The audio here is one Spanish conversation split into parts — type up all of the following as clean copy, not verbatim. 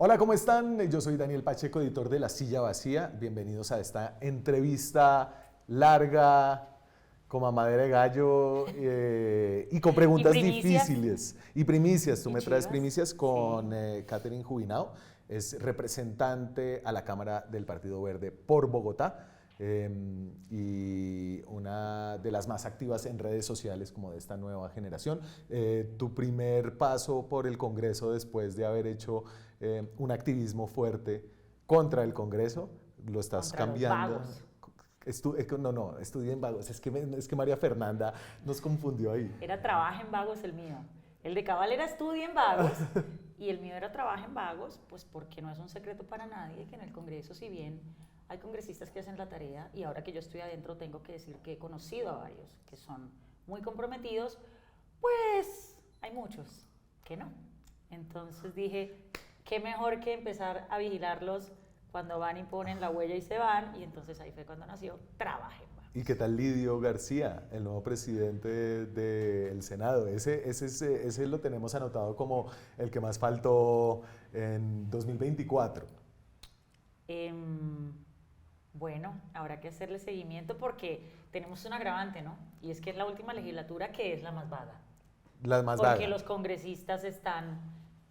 Hola, ¿cómo están? Yo soy Daniel Pacheco, editor de La Silla Vacía. Bienvenidos a esta entrevista larga, como a madera de gallo y con preguntas difíciles. Y primicias, tú me traes primicias con Catherine Jubinao, es representante a la Cámara del Partido Verde por Bogotá. Y una de las más activas en redes sociales como de esta nueva generación. Tu primer paso por el Congreso después de haber hecho un activismo fuerte contra el Congreso, lo estás contra cambiando. Los vagos. No, estudié en Vagos, es que María Fernanda nos confundió ahí. Era trabaja en Vagos el mío. El de Cabal era estudia en Vagos y el mío era trabaja en Vagos, pues porque no es un secreto para nadie que en el Congreso, si bien hay congresistas que hacen la tarea, y ahora que yo estoy adentro tengo que decir que he conocido a varios que son muy comprometidos, pues hay muchos que no. Entonces dije, qué mejor que empezar a vigilarlos cuando van y ponen la huella y se van, y entonces ahí fue cuando nació Trabaja en Vagos. ¿Y qué tal Lidio García, el nuevo presidente del Senado? Ese lo tenemos anotado como el que más faltó en 2024. Bueno, habrá que hacerle seguimiento porque tenemos un agravante, ¿no? Y es que es la última legislatura que es la más vaga. La más vaga. Porque los congresistas están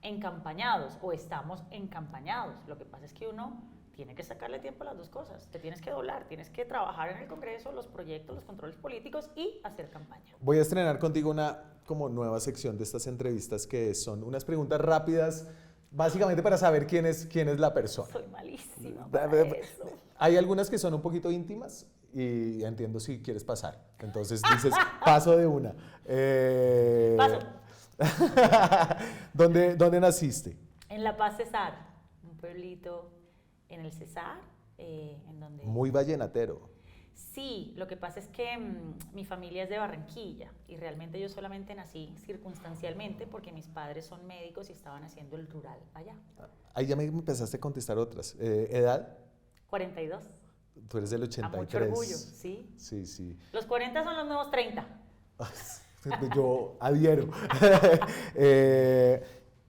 encampañados o estamos encampañados. Lo que pasa es que uno tiene que sacarle tiempo a las dos cosas. Te tienes que doblar, tienes que trabajar en el Congreso, los proyectos, los controles políticos y hacer campaña. Voy a estrenar contigo una como nueva sección de estas entrevistas que son unas preguntas rápidas, básicamente para saber quién es la persona. Soy malísima para eso. Hay algunas que son un poquito íntimas y entiendo si quieres pasar. Entonces dices, paso de una. Paso. ¿Dónde naciste? En La Paz, Cesar, un pueblito en el Cesar, en donde... Muy vallenatero. Sí, lo que pasa es que mi familia es de Barranquilla y realmente yo solamente nací circunstancialmente porque mis padres son médicos y estaban haciendo el rural allá. Ahí ya me empezaste a contestar otras. ¿Edad? 42. Tú eres del 83. A mucho orgullo, ¿sí? Sí, sí. Los 40 son los nuevos 30. Yo adhiero.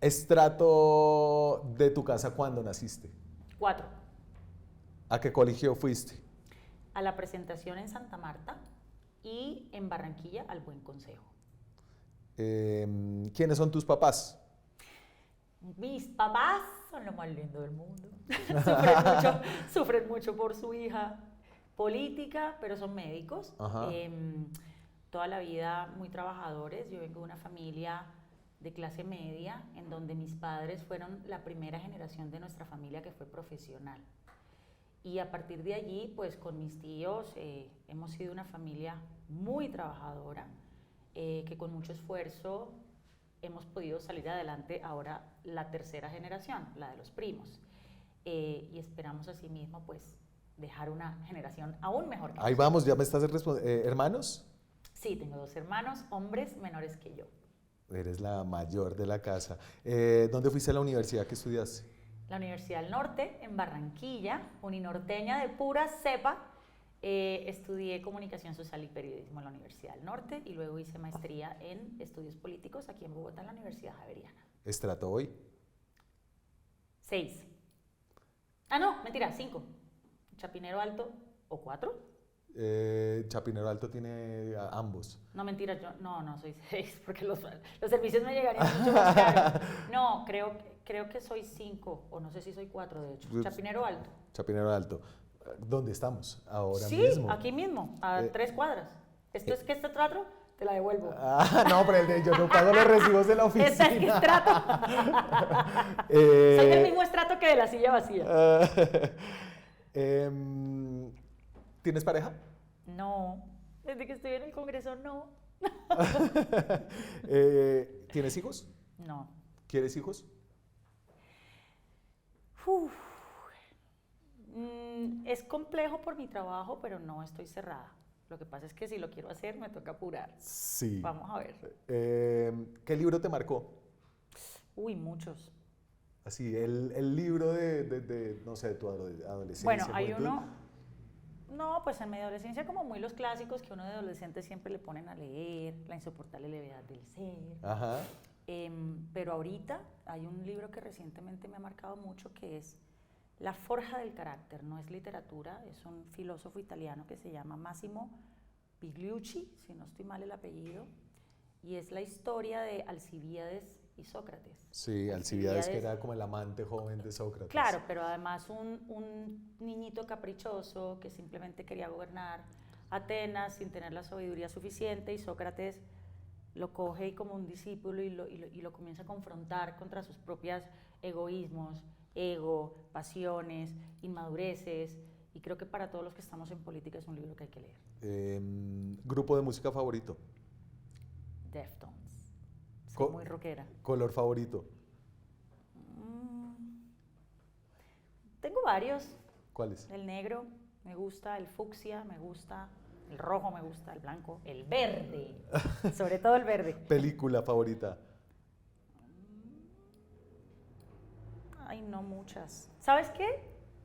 Estrato de tu casa, ¿cuándo naciste? 4. ¿A qué colegio fuiste? A la presentación en Santa Marta y en Barranquilla al Buen Consejo. ¿Quiénes son tus papás? Mis papás son lo más lindo del mundo. Sufren mucho por su hija política, pero son médicos. Toda la vida muy trabajadores. Yo vengo de una familia de clase media, en donde mis padres fueron la primera generación de nuestra familia que fue profesional. Y a partir de allí, pues con mis tíos hemos sido una familia muy trabajadora, que con mucho esfuerzo hemos podido salir adelante ahora la tercera generación, la de los primos. Y esperamos asimismo pues dejar una generación aún mejor que Ahí vamos, ya me estás respondiendo. ¿Hermanos? Sí, tengo 2 hermanos, hombres menores que yo. Eres la mayor de la casa. ¿Dónde fuiste a la universidad que estudiaste? La Universidad del Norte, en Barranquilla, uninorteña de pura cepa. Estudié Comunicación Social y Periodismo en la Universidad del Norte y luego hice maestría en Estudios Políticos aquí en Bogotá, en la Universidad Javeriana. ¿Estrato hoy? 6. Ah, no, mentira, 5. Chapinero Alto, ¿o 4? Chapinero Alto tiene ambos. No, mentira, yo no soy 6 porque los servicios me llegarían mucho más caros. No, creo que soy 5 o no sé si soy 4 de hecho. Chapinero Alto. Chapinero Alto. ¿Dónde estamos ahora sí, mismo? Sí, aquí mismo, a 3 cuadras. ¿Esto es que este trato? Te la devuelvo. No, pero yo no pago los recibos de la oficina. ¿Esta es que estrato? Soy del mismo estrato que de La Silla Vacía. ¿Tienes pareja? No, desde que estoy en el Congreso no. ¿Tienes hijos? No. ¿Quieres hijos? Es complejo por mi trabajo, pero no estoy cerrada. Lo que pasa es que si lo quiero hacer, me toca apurar. Sí. Vamos a ver. ¿Qué libro te marcó? Uy, muchos. Así, el libro no sé, de tu adolescencia. Bueno, hay juventud. uno... No, pues en mi adolescencia como muy los clásicos que uno de adolescente siempre le ponen a leer, La insoportable levedad del ser. Ajá. Pero ahorita hay un libro que recientemente me ha marcado mucho que es La forja del carácter. No es literatura, es un filósofo italiano que se llama Massimo Pigliucci, si no estoy mal el apellido, y es la historia de Alcibíades y Sócrates. Sí, Alcibíades que era como el amante joven de Sócrates. Claro, pero además un niñito caprichoso que simplemente quería gobernar Atenas sin tener la sabiduría suficiente, y Sócrates lo coge y como un discípulo y lo comienza a confrontar contra sus propios egoísmos, ego, pasiones, inmadureces, y creo que para todos los que estamos en política es un libro que hay que leer. ¿Grupo de música favorito? Deftones. Soy muy rockera. ¿Color favorito? Tengo varios. ¿Cuáles? El negro me gusta, el fucsia me gusta, el rojo me gusta, el blanco, el verde, sobre todo el verde. ¿Película favorita? Ay, no muchas. ¿Sabes qué?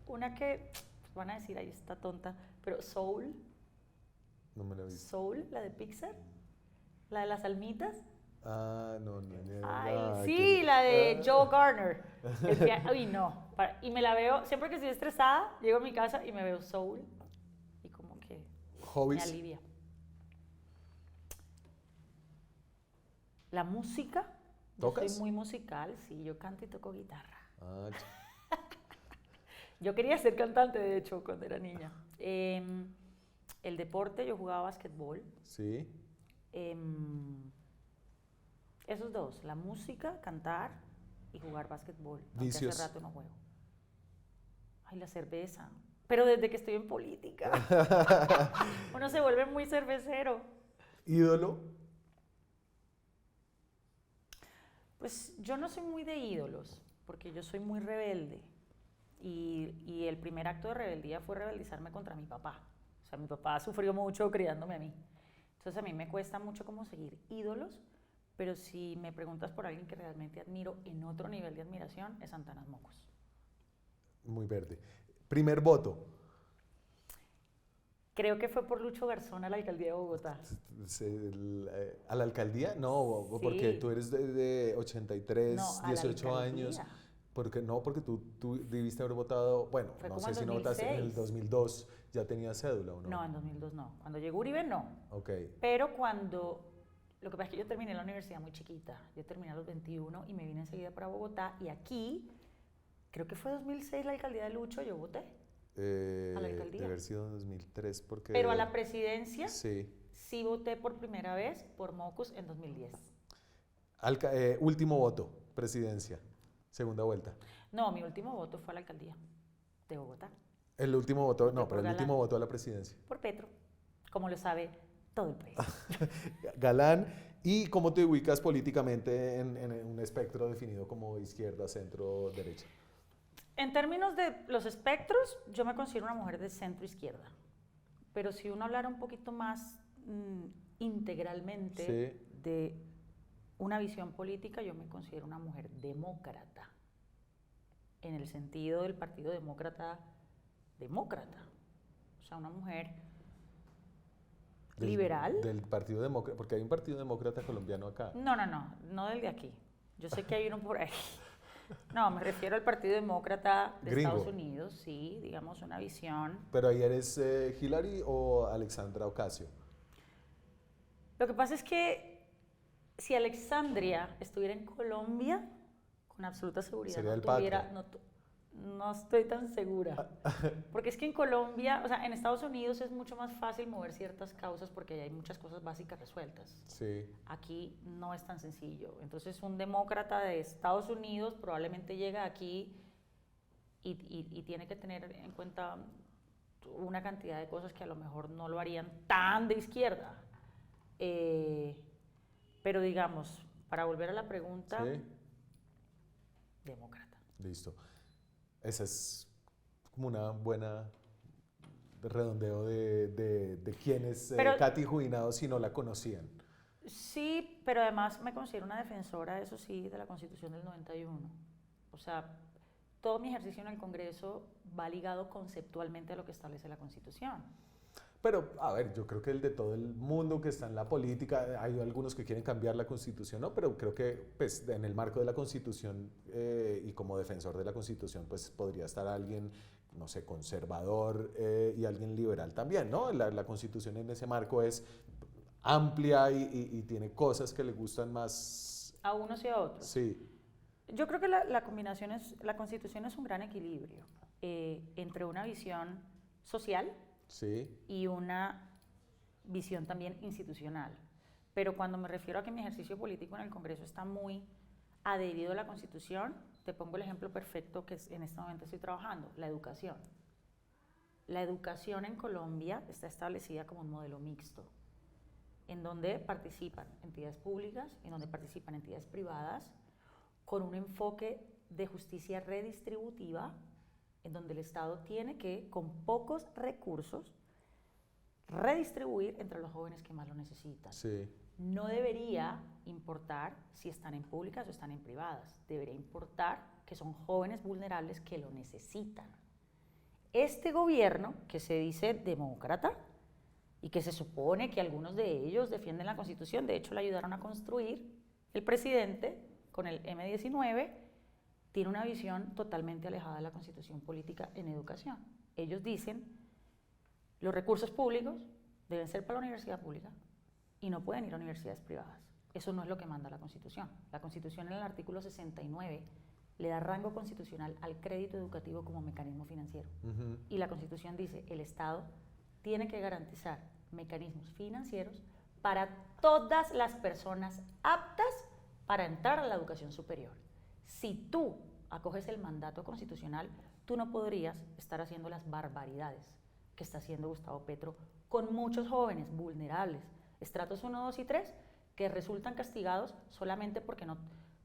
Una que van a decir, ahí está tonta, pero Soul. No me la he visto. Soul, la de Pixar, la de las almitas. Ah, no. Ay, sí, la de Joe Garner. Uy, no. Y me la veo, siempre que estoy estresada, llego a mi casa y me veo Soul y como que ¿Hobbies? me alivia. La música. ¿Tocas? Yo soy muy musical, sí, yo canto y toco guitarra. Ah, Yo quería ser cantante, de hecho, cuando era niña. El deporte, yo jugaba básquetbol. sí. Esos dos, la música, cantar y jugar básquetbol. Vicios. Hace rato no juego. Ay, la cerveza. Pero desde que estoy en política. Uno se vuelve muy cervecero. ¿Ídolo? Pues yo no soy muy de ídolos, porque yo soy muy rebelde. Y el primer acto de rebeldía fue rebeldizarme contra mi papá. O sea, mi papá sufrió mucho criándome a mí. Entonces a mí me cuesta mucho como seguir ídolos, pero si me preguntas por alguien que realmente admiro en otro nivel de admiración, es Santanas Mocos. Muy verde. ¿Primer voto? Creo que fue por Lucho Garzón a la alcaldía de Bogotá. ¿A la alcaldía? No, Sí. porque tú eres de 83, No, a la 18 años. alcaldía. Porque tú debiste haber votado, bueno, Fue no como sé en si no votaste en el 2006. 2002, ya tenías cédula o no. No, en 2002 no. Cuando llegó Uribe, no. Ok. Pero lo que pasa es que yo terminé la universidad muy chiquita. Yo terminé a los 21 y me vine enseguida para Bogotá. Y aquí, creo que fue 2006 la alcaldía de Lucho, yo voté. A la alcaldía. Debe haber sido en 2003 porque... Pero a la presidencia Sí. sí voté por primera vez por Mocos en 2010. Último voto, presidencia, segunda vuelta. No, mi último voto fue a la alcaldía de Bogotá. El último voto, no, por pero el Galán. último voto a la presidencia. Por Petro, como lo sabe todo el país. Galán. ¿Y cómo te ubicas políticamente en un espectro definido como izquierda, centro, derecha? En términos de los espectros, yo me considero una mujer de centro-izquierda. Pero si uno hablara un poquito más integralmente Sí. de una visión política, yo me considero una mujer demócrata. En el sentido del Partido Demócrata, o sea, una mujer liberal. Del Partido Demócrata, porque hay un Partido Demócrata colombiano acá. No del de aquí. Yo sé que hay uno por ahí. No, me refiero al Partido Demócrata de Gringo. Estados Unidos, sí, digamos una visión. Pero ahí eres Hillary o Alexandra Ocasio. Lo que pasa es que si Alexandria estuviera en Colombia, con absoluta seguridad Sería no el tuviera, pacto. no estoy tan segura. Porque es que en Colombia, o sea, en Estados Unidos es mucho más fácil mover ciertas causas porque hay muchas cosas básicas resueltas. Sí. Aquí no es tan sencillo. Entonces un demócrata de Estados Unidos probablemente llega aquí y tiene que tener en cuenta una cantidad de cosas que a lo mejor no lo harían tan de izquierda. Pero digamos, para volver a la pregunta, Sí. demócrata. Listo. Esa es como una buena redondeo de quién es Pero- Katy Juinado si no la conocían. Sí, pero además me considero una defensora, eso sí, de la Constitución del 91. O sea, todo mi ejercicio en el Congreso va ligado conceptualmente a lo que establece la Constitución. Pero, a ver, yo creo que el de todo el mundo que está en la política, hay algunos que quieren cambiar la Constitución, ¿no? Pero creo que pues, en el marco de la Constitución y como defensor de la Constitución, pues podría estar alguien, no sé, conservador y alguien liberal también, ¿no? La Constitución en ese marco es amplia y tiene cosas que le gustan más a unos y a otros. Sí. Yo creo que la Constitución es un gran equilibrio entre una visión social sí. y una visión también institucional. Pero cuando me refiero a que mi ejercicio político en el Congreso está muy adherido a la Constitución, te pongo el ejemplo perfecto que en este momento estoy trabajando, la educación. La educación en Colombia está establecida como un modelo mixto, en donde participan entidades públicas, en donde participan entidades privadas, con un enfoque de justicia redistributiva, en donde el Estado tiene que, con pocos recursos, redistribuir entre los jóvenes que más lo necesitan. Sí. No debería importar si están en públicas o están en privadas, debería importar que son jóvenes vulnerables que lo necesitan. Este gobierno, que se dice demócrata, y que se supone que algunos de ellos defienden la Constitución, de hecho la ayudaron a construir, el presidente, con el M-19, tiene una visión totalmente alejada de la Constitución política en educación. Ellos dicen, los recursos públicos deben ser para la universidad pública y no pueden ir a universidades privadas. Eso no es lo que manda la Constitución. La Constitución en el artículo 69 le da rango constitucional al crédito educativo como mecanismo financiero. Y la Constitución dice, el Estado tiene que garantizar mecanismos financieros para todas las personas aptas para entrar a la educación superior. Si tú acoges el mandato constitucional, tú no podrías estar haciendo las barbaridades que está haciendo Gustavo Petro con muchos jóvenes vulnerables, estratos 1, 2 y 3, que resultan castigados solamente porque no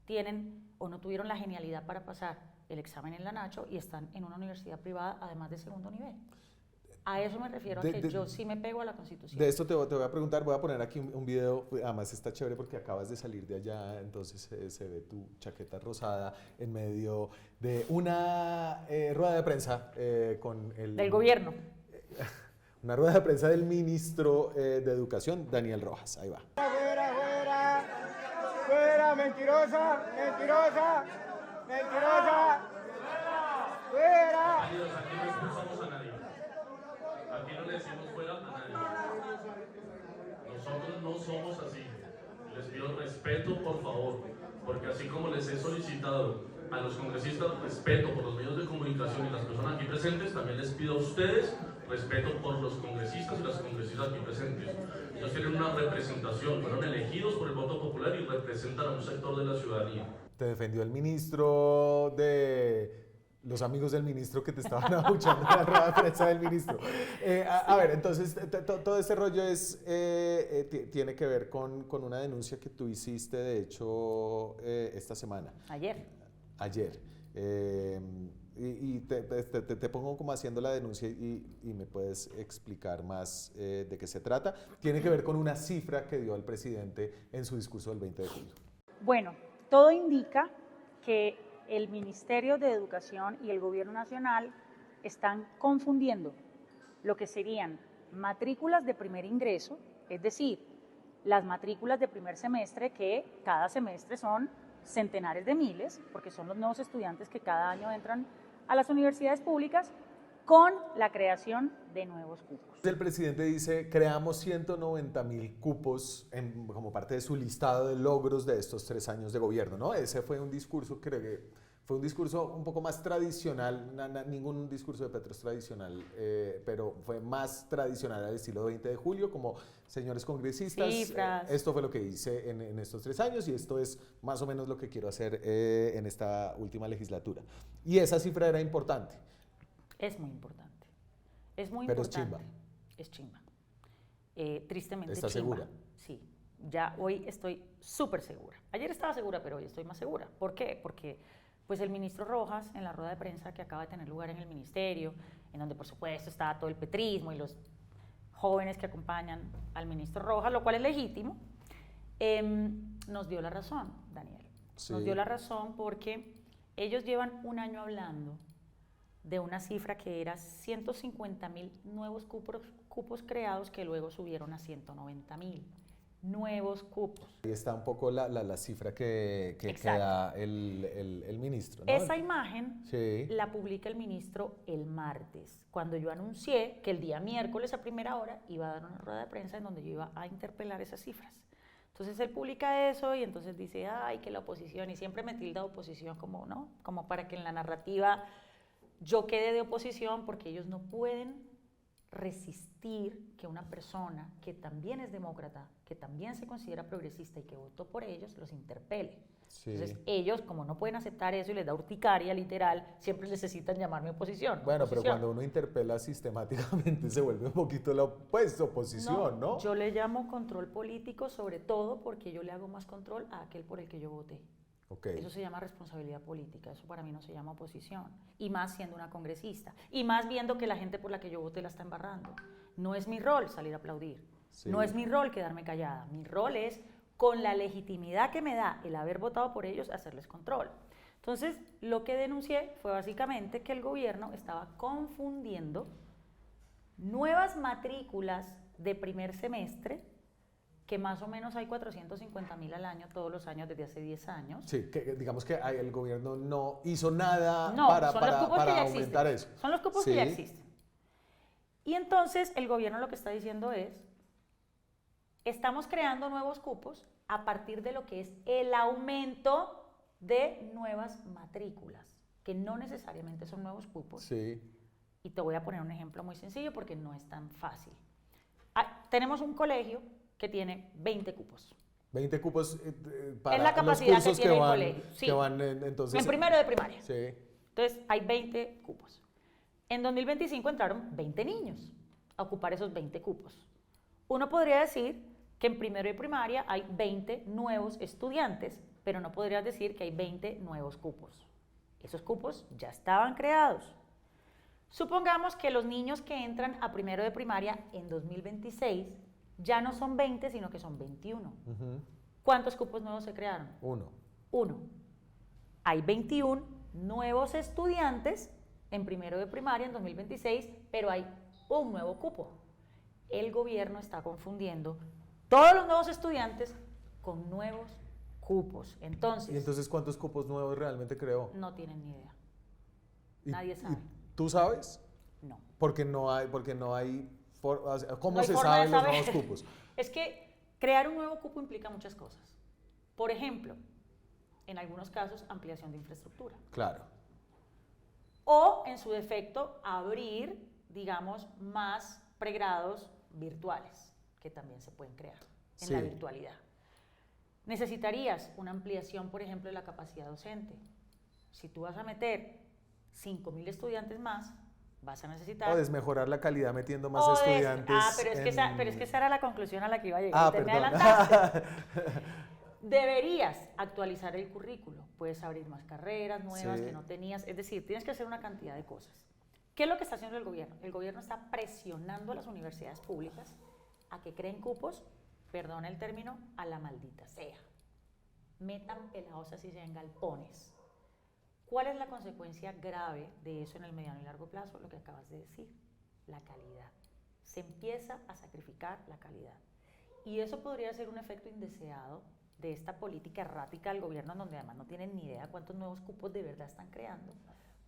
tienen o no tuvieron la genialidad para pasar el examen en la Nacho y están en una universidad privada, además de segundo nivel. A eso me refiero, a que yo sí me pego a la Constitución. De esto te voy a preguntar, voy a poner aquí un video, además está chévere porque acabas de salir de allá, entonces se ve tu chaqueta rosada en medio de una rueda de prensa con el... Del gobierno. Una rueda de prensa del ministro de Educación, Daniel Rojas, ahí va. ¡Fuera, fuera! ¡Fuera, mentirosa! ¡Mentirosa! ¡Mentirosa! ¡Fuera! Aquí no expulsamos a nadie. Aquí no le decimos fuera a nadie. Nosotros no somos así. Les pido respeto, por favor, porque así como les he solicitado a los congresistas respeto por los medios de comunicación y las personas aquí presentes, también les pido a ustedes respeto por los congresistas y las congresistas aquí presentes. Ellos tienen una representación, fueron elegidos por el voto popular y representan a un sector de la ciudadanía. Te defendió el ministro de... Los amigos del ministro que te estaban abuchando en la rueda de prensa del ministro. A ver, entonces, todo este rollo tiene que ver con una denuncia que tú hiciste, de hecho, esta semana. Ayer. Y te pongo como haciendo la denuncia y me puedes explicar más de qué se trata. Tiene que ver con una cifra que dio el presidente en su discurso del 20 de julio. Bueno, todo indica que el Ministerio de Educación y el Gobierno Nacional están confundiendo lo que serían matrículas de primer ingreso, es decir, las matrículas de primer semestre, que cada semestre son centenares de miles, porque son los nuevos estudiantes que cada año entran a las universidades públicas, con la creación de nuevos cupos. El presidente dice, creamos 190,000 cupos como parte de su listado de logros de estos 3 años de gobierno, ¿no? Ese fue un discurso, creo que fue un discurso un poco más tradicional, ningún discurso de Petro es tradicional, pero fue más tradicional al estilo 20 de julio, como señores congresistas, esto fue lo que hice en estos 3 años y esto es más o menos lo que quiero hacer en esta última legislatura. Y esa cifra era importante. Es muy importante. Es muy pero importante. Es chimba. Es chimba. Tristemente ¿Estás chimba. segura? Sí. Ya hoy estoy súper segura. Ayer estaba segura, pero hoy estoy más segura. ¿Por qué? Porque pues el ministro Rojas, en la rueda de prensa que acaba de tener lugar en el ministerio, en donde por supuesto está todo el petrismo y los jóvenes que acompañan al ministro Rojas, lo cual es legítimo, nos dio la razón, Daniel. Sí. Nos dio la razón porque ellos llevan un año hablando de una cifra que era 150.000 nuevos cupos creados, que luego subieron a 190.000 nuevos cupos. Ahí está un poco la cifra que da el ministro, ¿no? Esa imagen sí. la publica el ministro el martes, cuando yo anuncié que el día miércoles a primera hora iba a dar una rueda de prensa en donde yo iba a interpelar esas cifras. Entonces él publica eso y entonces dice, ay, que la oposición, y siempre me tilda oposición como, ¿no? Como para que en la narrativa yo quede de oposición, porque ellos no pueden resistir que una persona que también es demócrata, que también se considera progresista y que votó por ellos, los interpele. Sí. Entonces ellos, como no pueden aceptar eso y les da urticaria literal, siempre necesitan llamarme oposición. Bueno, pero cuando uno interpela sistemáticamente se vuelve un poquito la oposición, ¿no? Yo le llamo control político, sobre todo porque yo le hago más control a aquel por el que yo voté. Okay. Eso se llama responsabilidad política, eso para mí no se llama oposición, y más siendo una congresista, y más viendo que la gente por la que yo voté la está embarrando. No es mi rol salir a aplaudir, sí. No es mi rol quedarme callada, mi rol es, con la legitimidad que me da el haber votado por ellos, hacerles control. Entonces, lo que denuncié fue básicamente que el gobierno estaba confundiendo nuevas matrículas de primer semestre, que más o menos hay 450.000 al año, todos los años desde hace 10 años. Sí, que digamos que el gobierno no hizo nada para aumentar eso. Son los cupos que ya existen. Y entonces el gobierno lo que está diciendo es, estamos creando nuevos cupos a partir de lo que es el aumento de nuevas matrículas, que no necesariamente son nuevos cupos. Sí. Y te voy a poner un ejemplo muy sencillo porque no es tan fácil. Tenemos un colegio que tiene 20 cupos. 20 cupos para es la capacidad los cursos que tiene el colegio. Sí. Que van entonces, en primero de primaria. Sí. Entonces, hay 20 cupos. En 2025 entraron 20 niños a ocupar esos 20 cupos. Uno podría decir que en primero de primaria hay 20 nuevos estudiantes, pero no podrías decir que hay 20 nuevos cupos. Esos cupos ya estaban creados. Supongamos que los niños que entran a primero de primaria en 2026 ya no son 20, sino que son 21. ¿Cuántos cupos nuevos se crearon? Uno. Hay 21 nuevos estudiantes en primero de primaria en 2026, pero hay un nuevo cupo. El gobierno está confundiendo todos los nuevos estudiantes con nuevos cupos. ¿Y entonces cuántos cupos nuevos realmente creó? No tienen ni idea. Nadie sabe. ¿Y tú sabes? No. ¿Cómo se saben los nuevos cupos? Es que crear un nuevo cupo implica muchas cosas. Por ejemplo, en algunos casos, ampliación de infraestructura. Claro. O, en su defecto, abrir, digamos, más pregrados virtuales, que también se pueden crear en la virtualidad. Necesitarías una ampliación, por ejemplo, de la capacidad docente. Si tú vas a meter 5.000 estudiantes más, vas a necesitar... O desmejorar la calidad metiendo más estudiantes. Pero es que esa era la conclusión a la que iba a llegar. Me adelantaste. Deberías actualizar el currículo. Puedes abrir más carreras nuevas que no tenías. Es decir, tienes que hacer una cantidad de cosas. ¿Qué es lo que está haciendo el gobierno? El gobierno está presionando a las universidades públicas a que creen cupos, perdón el término, a la maldita sea. Metan pelados así sea en galpones. ¿Cuál es la consecuencia grave de eso en el mediano y largo plazo? Lo que acabas de decir, la calidad. Se empieza a sacrificar la calidad. Y eso podría ser un efecto indeseado de esta política errática del gobierno, en donde además no tienen ni idea cuántos nuevos cupos de verdad están creando.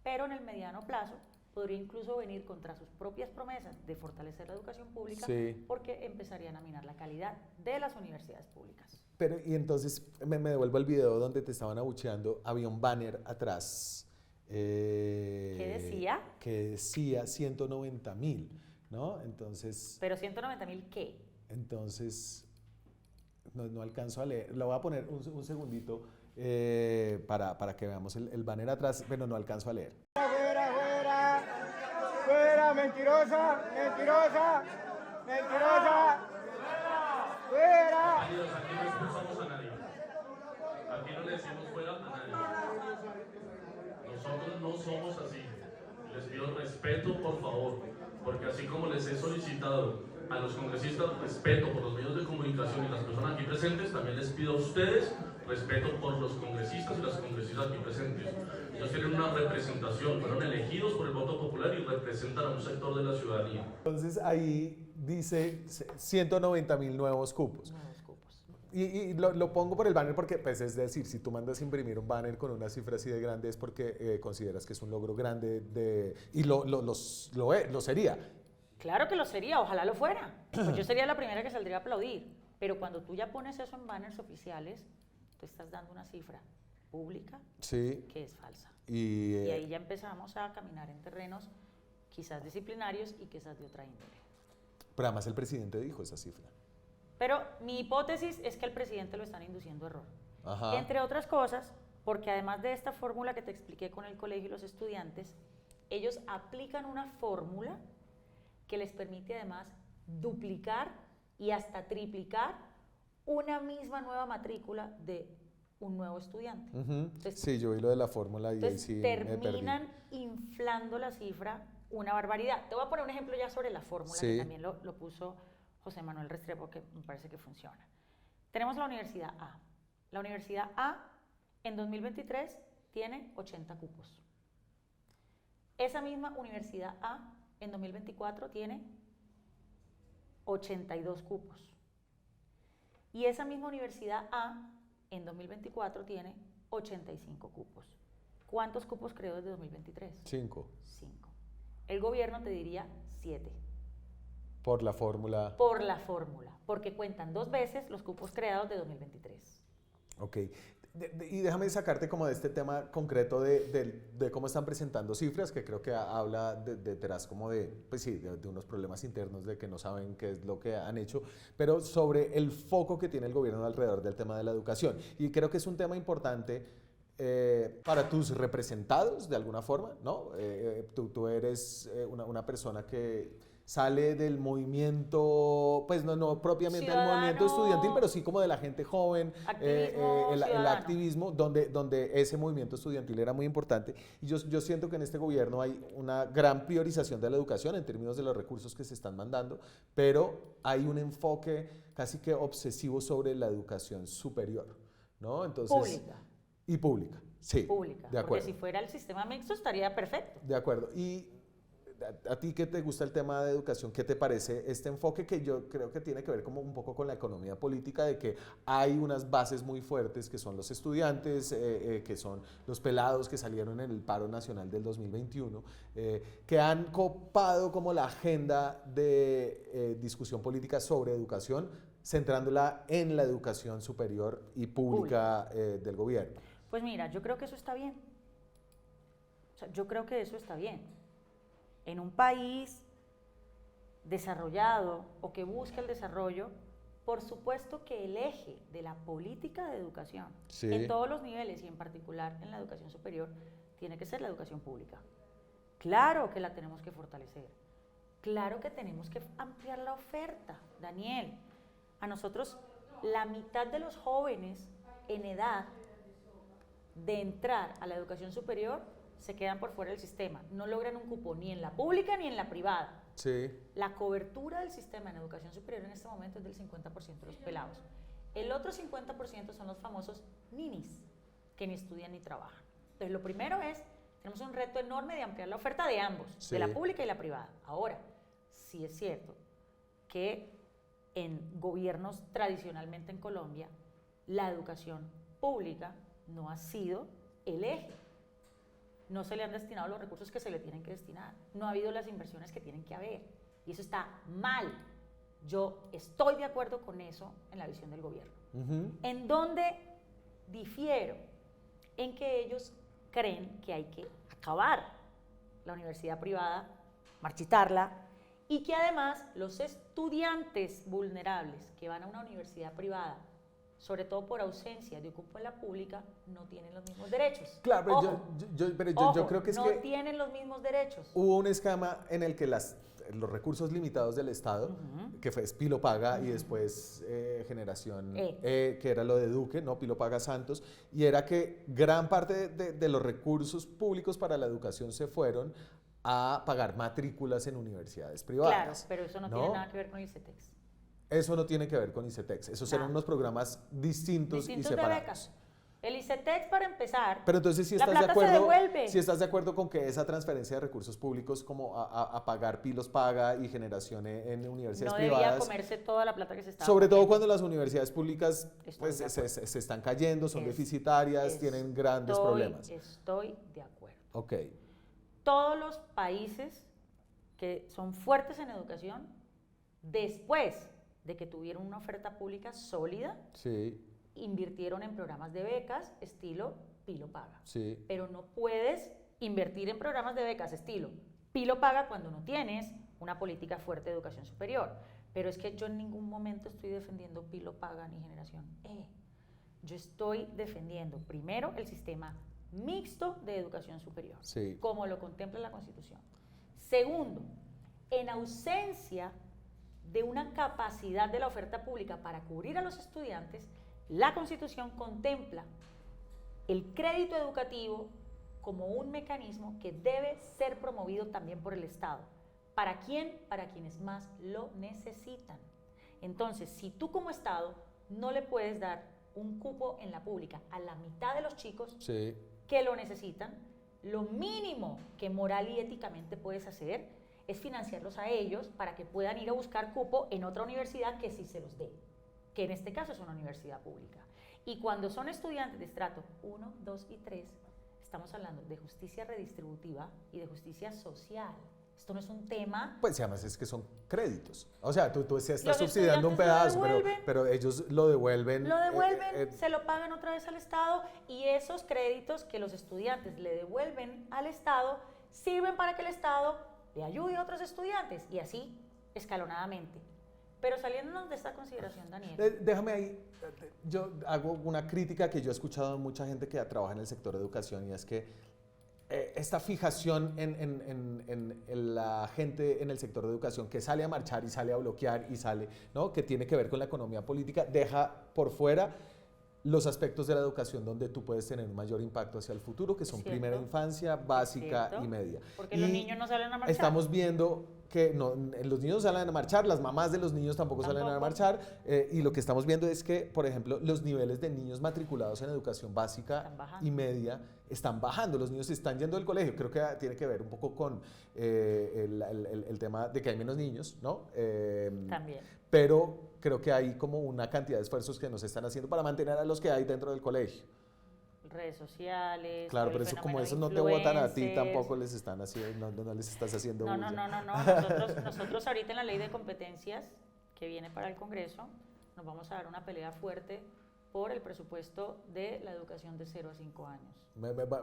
Pero en el mediano plazo podría incluso venir contra sus propias promesas de fortalecer la educación pública, porque empezarían a minar la calidad de las universidades públicas. Pero, y entonces me devuelvo al video donde te estaban abucheando, había un banner atrás. ¿Qué decía? Que decía 190.000, ¿no? Entonces... ¿Pero 190.000 qué? Entonces, no alcanzo a leer. Lo voy a poner un segundito para que veamos el banner atrás, pero no alcanzo a leer. ¡Fuera, fuera! ¡Fuera, mentirosa! ¡Mentirosa! ¡Mentirosa! ¡Fuera! Aquí no expulsamos a nadie. Aquí no le decimos fuera a nadie. Nosotros no somos así. Les pido respeto, por favor, porque así como les he solicitado a los congresistas respeto por los medios de comunicación y las personas aquí presentes, también les pido a ustedes respeto por los congresistas y las congresistas aquí presentes. Ellos tienen una representación, fueron elegidos por el voto popular y representan a un sector de la ciudadanía. Entonces ahí dice 190.000 nuevos cupos. Y lo pongo por el banner porque, pues, es decir, si tú mandas a imprimir un banner con una cifra así de grande es porque consideras que es un logro grande y lo sería. Claro que lo sería, ojalá lo fuera. Pues yo sería la primera que saldría a aplaudir. Pero cuando tú ya pones eso en banners oficiales, tú estás dando una cifra pública sí. que es falsa. Y ahí ya empezamos a caminar en terrenos quizás disciplinarios y quizás de otra índole. Pero además el presidente dijo esa cifra. Pero mi hipótesis es que el presidente lo están induciendo a error. Ajá. Entre otras cosas, porque además de esta fórmula que te expliqué con el colegio y los estudiantes, ellos aplican una fórmula que les permite además duplicar y hasta triplicar una misma nueva matrícula de un nuevo estudiante. Entonces, sí, yo vi lo de la fórmula y ahí sí terminan inflando la cifra una barbaridad. Te voy a poner un ejemplo ya sobre la fórmula, sí. que también lo puso José Manuel Restrepo, que me parece que funciona. Tenemos la Universidad A. La Universidad A en 2023 tiene 80 cupos. Esa misma Universidad A en 2024 tiene 82 cupos. Y esa misma Universidad A en 2024 tiene 85 cupos. ¿Cuántos cupos creó desde 2023? 5. 5. El gobierno te diría 7. Por la fórmula. Por la fórmula, porque cuentan 2 veces los cupos creados de 2023. Ok. Y déjame sacarte como de este tema concreto de cómo están presentando cifras, que creo que habla detrás como pues sí, de unos problemas internos de que no saben qué es lo que han hecho, pero sobre el foco que tiene el gobierno alrededor del tema de la educación. Y creo que es un tema importante para tus representados, de alguna forma, ¿no? Tú eres una persona que sale del movimiento, pues no propiamente del movimiento estudiantil, pero sí como de la gente joven, el activismo, donde ese movimiento estudiantil era muy importante. Y yo siento que en este gobierno hay una gran priorización de la educación en términos de los recursos que se están mandando, pero hay un enfoque casi que obsesivo sobre la educación superior, ¿no? Entonces, pública. Y pública, sí. Pública, de acuerdo. porque si fuera el sistema mixto estaría perfecto. De acuerdo. Y a ti que te gusta el tema de educación, ¿qué te parece este enfoque que yo creo que tiene que ver como un poco con la economía política, de que hay unas bases muy fuertes que son los estudiantes, que son los pelados que salieron en el paro nacional del 2021, que han copado como la agenda de discusión política sobre educación, centrándola en la educación superior y pública del gobierno? Pues mira, yo creo que eso está bien. O sea, yo creo que eso está bien. En un país desarrollado o que busca el desarrollo, por supuesto que el eje de la política de educación, sí, en todos los niveles y en particular en la educación superior, tiene que ser la educación pública. Claro que la tenemos que fortalecer, claro que tenemos que ampliar la oferta. Daniel, a nosotros la mitad de los jóvenes en edad de entrar a la educación superior se quedan por fuera del sistema, no logran un cupo ni en la pública ni en la privada. Sí. La cobertura del sistema en educación superior en este momento es del 50% de los pelados. El otro 50% son los famosos ninis, que ni estudian ni trabajan. Entonces, lo primero es, tenemos un reto enorme de ampliar la oferta de ambos, sí, de la pública y la privada. Ahora, sí es cierto que en gobiernos tradicionalmente en Colombia, la educación pública no ha sido el eje. No se le han destinado los recursos que se le tienen que destinar. No ha habido las inversiones que tienen que haber. Y eso está mal. Yo estoy de acuerdo con eso en la visión del gobierno. En donde difiero, en que ellos creen que hay que acabar la universidad privada, marchitarla, y que además los estudiantes vulnerables que van a una universidad privada, sobre todo por ausencia de cupo en la pública, no tienen los mismos derechos. Claro, pero yo creo que es no que tienen los mismos derechos. Hubo un esquema en el que los recursos limitados del Estado, que fue Pilo Paga y después Generación que era lo de Duque, ¿no? Pilo Paga Santos, y era que gran parte de los recursos públicos para la educación se fueron a pagar matrículas en universidades privadas. Claro, pero eso no tiene nada que ver con el ICETEX. Eso no tiene que ver con ICETEX. Esos eran unos programas distintos y separados. De becas. El ICETEX, para empezar, pero entonces si la estás de plata se acuerdo, devuelve. si estás de acuerdo con que esa transferencia de recursos públicos como a pagar Pilos Paga y generación en universidades privadas, no debería comerse toda la plata que se está sobre todo comiendo. cuando las universidades públicas pues, se están cayendo, son deficitarias, tienen grandes problemas. Estoy de acuerdo. Ok. Todos los países que son fuertes en educación, después de que tuvieron una oferta pública sólida, sí, invirtieron en programas de becas estilo Pilo Paga. sí. Pero no puedes invertir en programas de becas estilo Pilo Paga cuando no tienes una política fuerte de educación superior. Pero es que yo en ningún momento estoy defendiendo Pilo Paga ni Generación E. Yo estoy defendiendo primero el sistema mixto de educación superior, Sí. como lo contempla la Constitución. Segundo, en ausencia de una capacidad de la oferta pública para cubrir a los estudiantes, la Constitución contempla el crédito educativo como un mecanismo que debe ser promovido también por el Estado. ¿Para quién? Para quienes más lo necesitan. Entonces, si tú como Estado no le puedes dar un cupo en la pública a la mitad de los chicos Sí. que lo necesitan, lo mínimo que moral y éticamente puedes hacer es financiarlos a ellos para que puedan ir a buscar cupo en otra universidad que sí se los dé, que en este caso es una universidad pública. Y cuando son estudiantes de estrato 1, 2 y 3, estamos hablando de justicia redistributiva y de justicia social. Esto no es un tema... Pues además es que son créditos. O sea, tú estás Los subsidiando un estudiantes pedazo, lo devuelven. pero ellos lo devuelven. Lo devuelven, se lo pagan otra vez al Estado y esos créditos que los estudiantes le devuelven al Estado sirven para que el Estado le ayude a otros estudiantes y así escalonadamente. Pero saliéndonos de esta consideración, Daniel. Déjame ahí, yo hago una crítica que yo he escuchado de mucha gente que trabaja en el sector de educación y es que esta fijación en la gente en el sector de educación que sale a marchar y sale a bloquear y sale, ¿no? Que tiene que ver con la economía política, deja por fuera los aspectos de la educación donde tú puedes tener un mayor impacto hacia el futuro, que son primera infancia, básica y media. Porque los niños no salen a marchar. Estamos viendo que los niños salen a marchar, las mamás de los niños tampoco salen a marchar, y lo que estamos viendo es que, por ejemplo, los niveles de niños matriculados en educación básica y media están bajando, los niños están yendo del colegio. Creo que tiene que ver un poco con el tema de que hay menos niños, ¿no? También. Pero creo que hay como una cantidad de esfuerzos que nos están haciendo para mantener a los que hay dentro del colegio. Redes sociales. Claro, pero eso, como eso no te votan a ti, tampoco les están haciendo, no les estás haciendo bulla. No. Nosotros ahorita en la ley de competencias que viene para el Congreso nos vamos a dar una pelea fuerte por el presupuesto de la educación de 0 a 5 años.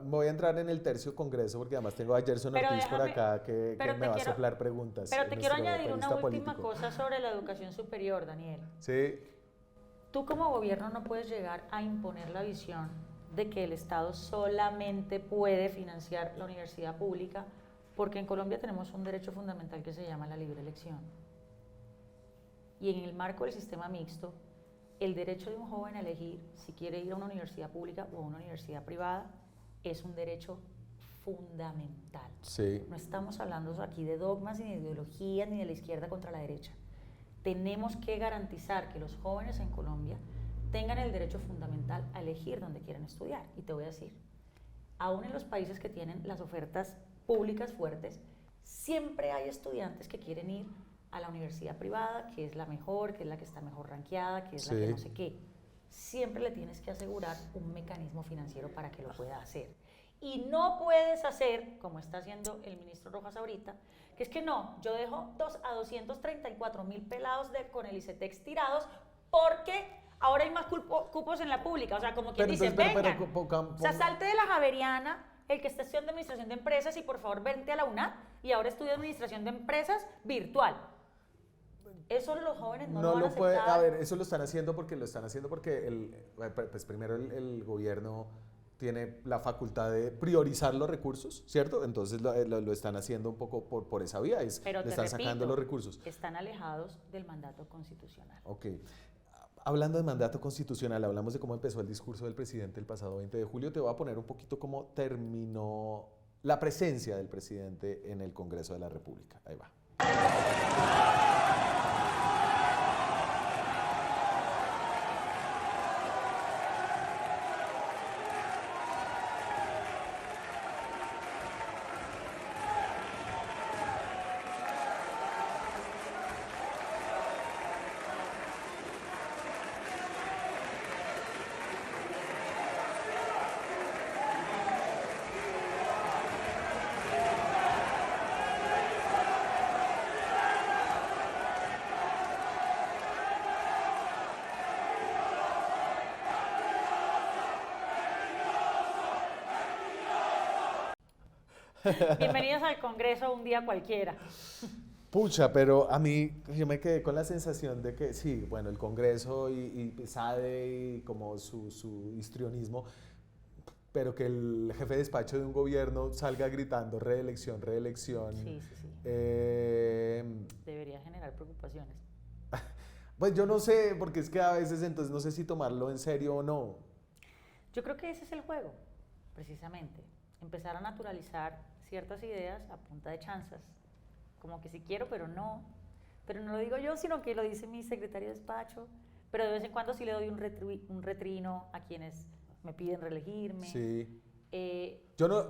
Voy a entrar en el tercio Congreso porque además tengo a Gerson Ortiz por acá que me va a soplar preguntas. Pero te quiero añadir una última cosa sobre la educación superior, Daniel. Sí. Tú como gobierno no puedes llegar a imponer la visión de que el Estado solamente puede financiar la universidad pública, porque en Colombia tenemos un derecho fundamental que se llama la libre elección. Y en el marco del sistema mixto, el derecho de un joven a elegir si quiere ir a una universidad pública o a una universidad privada es un derecho fundamental. Sí. No estamos hablando aquí de dogmas, ni de ideologías, ni de la izquierda contra la derecha. Tenemos que garantizar que los jóvenes en Colombia tengan el derecho fundamental a elegir dónde quieren estudiar. Y te voy a decir, aún en los países que tienen las ofertas públicas fuertes, siempre hay estudiantes que quieren ir a la universidad privada, que es la mejor, que es la que está mejor rankeada, que es la que no sé qué. Siempre le tienes que asegurar un mecanismo financiero para que lo pueda hacer. Y no puedes hacer, como está haciendo el ministro Rojas ahorita, que es que no, yo dejo a 234.000 pelados con el ICETEX tirados porque ahora hay más cupos en la pública. O sea, como quien dice, vengan. O sea, salte de la Javeriana, el que está estudiando Administración de Empresas, y por favor vente a la UNAD y ahora estudia Administración de Empresas virtual. Eso los jóvenes no lo van a aceptar. A ver, eso lo están haciendo porque pues primero el gobierno tiene la facultad de priorizar los recursos, ¿cierto? Entonces lo están haciendo un poco por esa vía, le están sacando los recursos. Están alejados del mandato constitucional. Ok. Hablando de mandato constitucional, hablamos de cómo empezó el discurso del presidente el pasado 20 de julio. Te voy a poner un poquito cómo terminó la presencia del presidente en el Congreso de la República. Ahí va. Bienvenidos al Congreso un día cualquiera. Pucha, pero a mí yo me quedé con la sensación de que sí, bueno, el Congreso y SADE y como su histrionismo, pero que el jefe de despacho de un gobierno salga gritando reelección, reelección. Sí. Debería generar preocupaciones. Pues yo no sé, porque es que a veces entonces no sé si tomarlo en serio o no. Yo creo que ese es el juego, precisamente. Empezar a naturalizar ciertas ideas a punta de chanzas. Como que sí quiero, pero no. Pero no lo digo yo, sino que lo dice mi secretario de despacho. Pero de vez en cuando sí le doy un retrino a quienes me piden reelegirme. Sí. Yo no,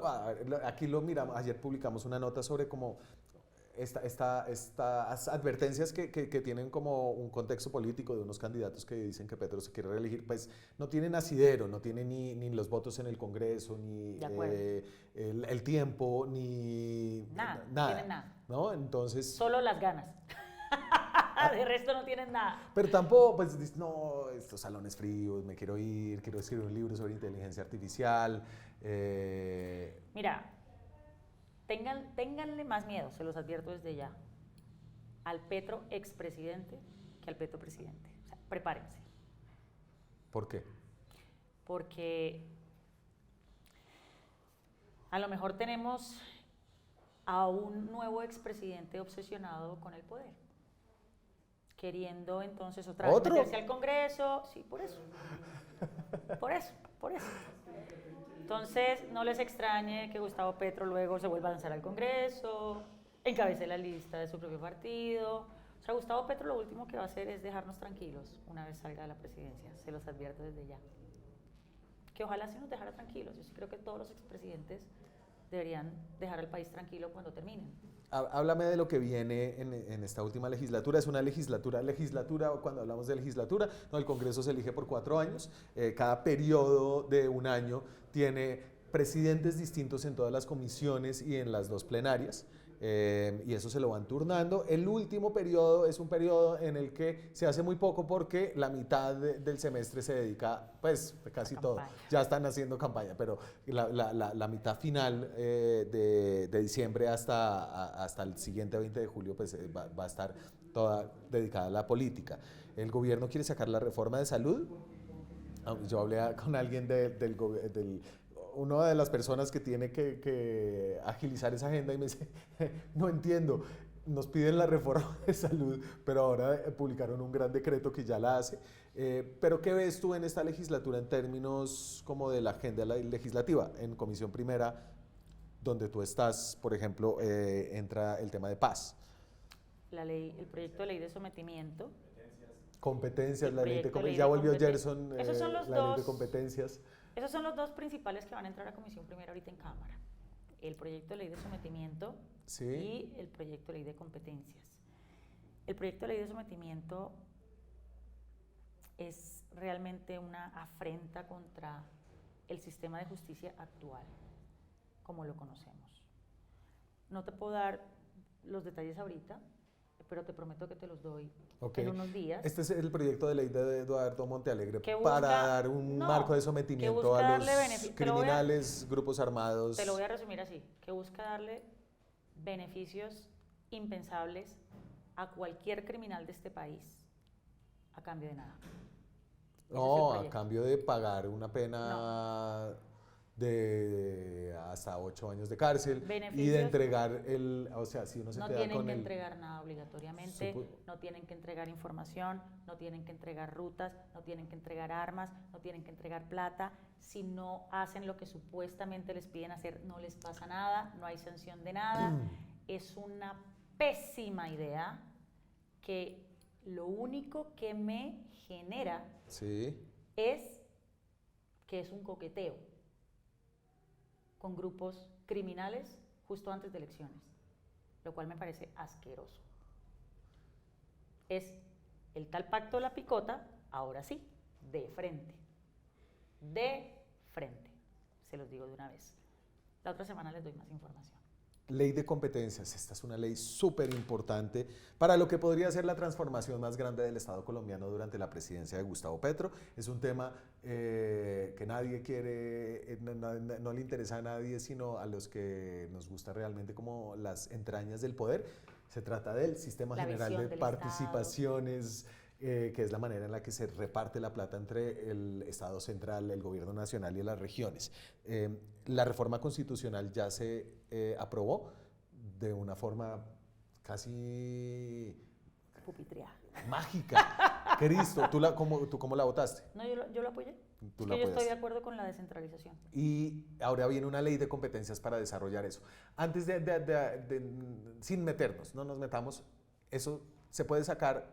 aquí lo miramos, ayer publicamos una nota sobre como estas advertencias que tienen como un contexto político de unos candidatos que dicen que Petro se quiere reelegir, pues no tienen asidero, no tienen ni los votos en el Congreso, ni el tiempo, ni nada. No tienen nada. ¿No? Entonces... Solo las ganas. De resto no tienen nada. Pero tampoco, pues, no, estos salones fríos, me quiero ir, quiero escribir un libro sobre inteligencia artificial. Mira, ténganle más miedo, se los advierto desde ya, al Petro expresidente que al Petro presidente. O sea, prepárense. ¿Por qué? Porque a lo mejor tenemos a un nuevo expresidente obsesionado con el poder, queriendo entonces otra vez meterse al Congreso. Sí, por eso. Entonces, no les extrañe que Gustavo Petro luego se vuelva a lanzar al Congreso, encabece la lista de su propio partido. O sea, Gustavo Petro lo último que va a hacer es dejarnos tranquilos una vez salga de la presidencia, se los advierto desde ya. Que ojalá sí nos dejara tranquilos. Yo sí creo que todos los expresidentes deberían dejar al país tranquilo cuando terminen. Háblame de lo que viene en esta última legislatura. Es una legislatura, cuando hablamos de legislatura, no, el Congreso se elige por 4 años. Cada periodo de un año tiene presidentes distintos en todas las comisiones y en las 2 plenarias. Y eso se lo van turnando. El último periodo es un periodo en el que se hace muy poco porque la mitad del semestre se dedica, pues casi todo, ya están haciendo campaña, pero la mitad final de diciembre hasta el siguiente 20 de julio pues va a estar toda dedicada a la política. El gobierno quiere sacar la reforma de salud. Yo hablé con alguien una de las personas que tiene que agilizar esa agenda y me dice, no entiendo, nos piden la reforma de salud, pero ahora publicaron un gran decreto que ya la hace. Pero ¿qué ves tú en esta legislatura en términos como de la agenda legislativa? En Comisión Primera, donde tú estás, por ejemplo, entra el tema de paz. El proyecto de ley de sometimiento. Competencias, la ley de competencias. Ya volvió Gerson, la ley de competencias. Esos son los 2 principales que van a entrar a Comisión Primera ahorita en Cámara. El proyecto de ley de sometimiento y el proyecto de ley de competencias. El proyecto de ley de sometimiento es realmente una afrenta contra el sistema de justicia actual, como lo conocemos. No te puedo dar los detalles ahorita, pero te prometo que te los doy en unos días. Este es el proyecto de ley de Eduardo Montealegre para dar un marco de sometimiento a los criminales, grupos armados. Te lo voy a resumir así, que busca darle beneficios impensables a cualquier criminal de este país a cambio de nada. No, a cambio de pagar una pena de hasta 8 años de cárcel y de entregar o sea, si uno se queda con no tienen que entregar nada obligatoriamente, no tienen que entregar información, no tienen que entregar rutas, no tienen que entregar armas, no tienen que entregar plata. Si no hacen lo que supuestamente les piden hacer, no les pasa nada, no hay sanción de nada. Es una pésima idea que lo único que me genera es que es un coqueteo con grupos criminales justo antes de elecciones, lo cual me parece asqueroso. Es el tal pacto de la picota, ahora sí, de frente. De frente, se los digo de una vez. La otra semana les doy más información. Ley de competencias. Esta es una ley súper importante para lo que podría ser la transformación más grande del Estado colombiano durante la presidencia de Gustavo Petro. Es un tema que nadie quiere, no le interesa a nadie, sino a los que nos gusta realmente como las entrañas del poder. Se trata del Sistema General de Participaciones, que es la manera en la que se reparte la plata entre el Estado central, el gobierno nacional y las regiones. La reforma constitucional ya se aprobó de una forma casi pupitriada, mágica. Cristo, ¿tú cómo la votaste? No, yo lo apoyé. Yo estoy de acuerdo con la descentralización. Y ahora viene una ley de competencias para desarrollar eso. Antes sin meternos, no nos metamos, ¿eso se puede sacar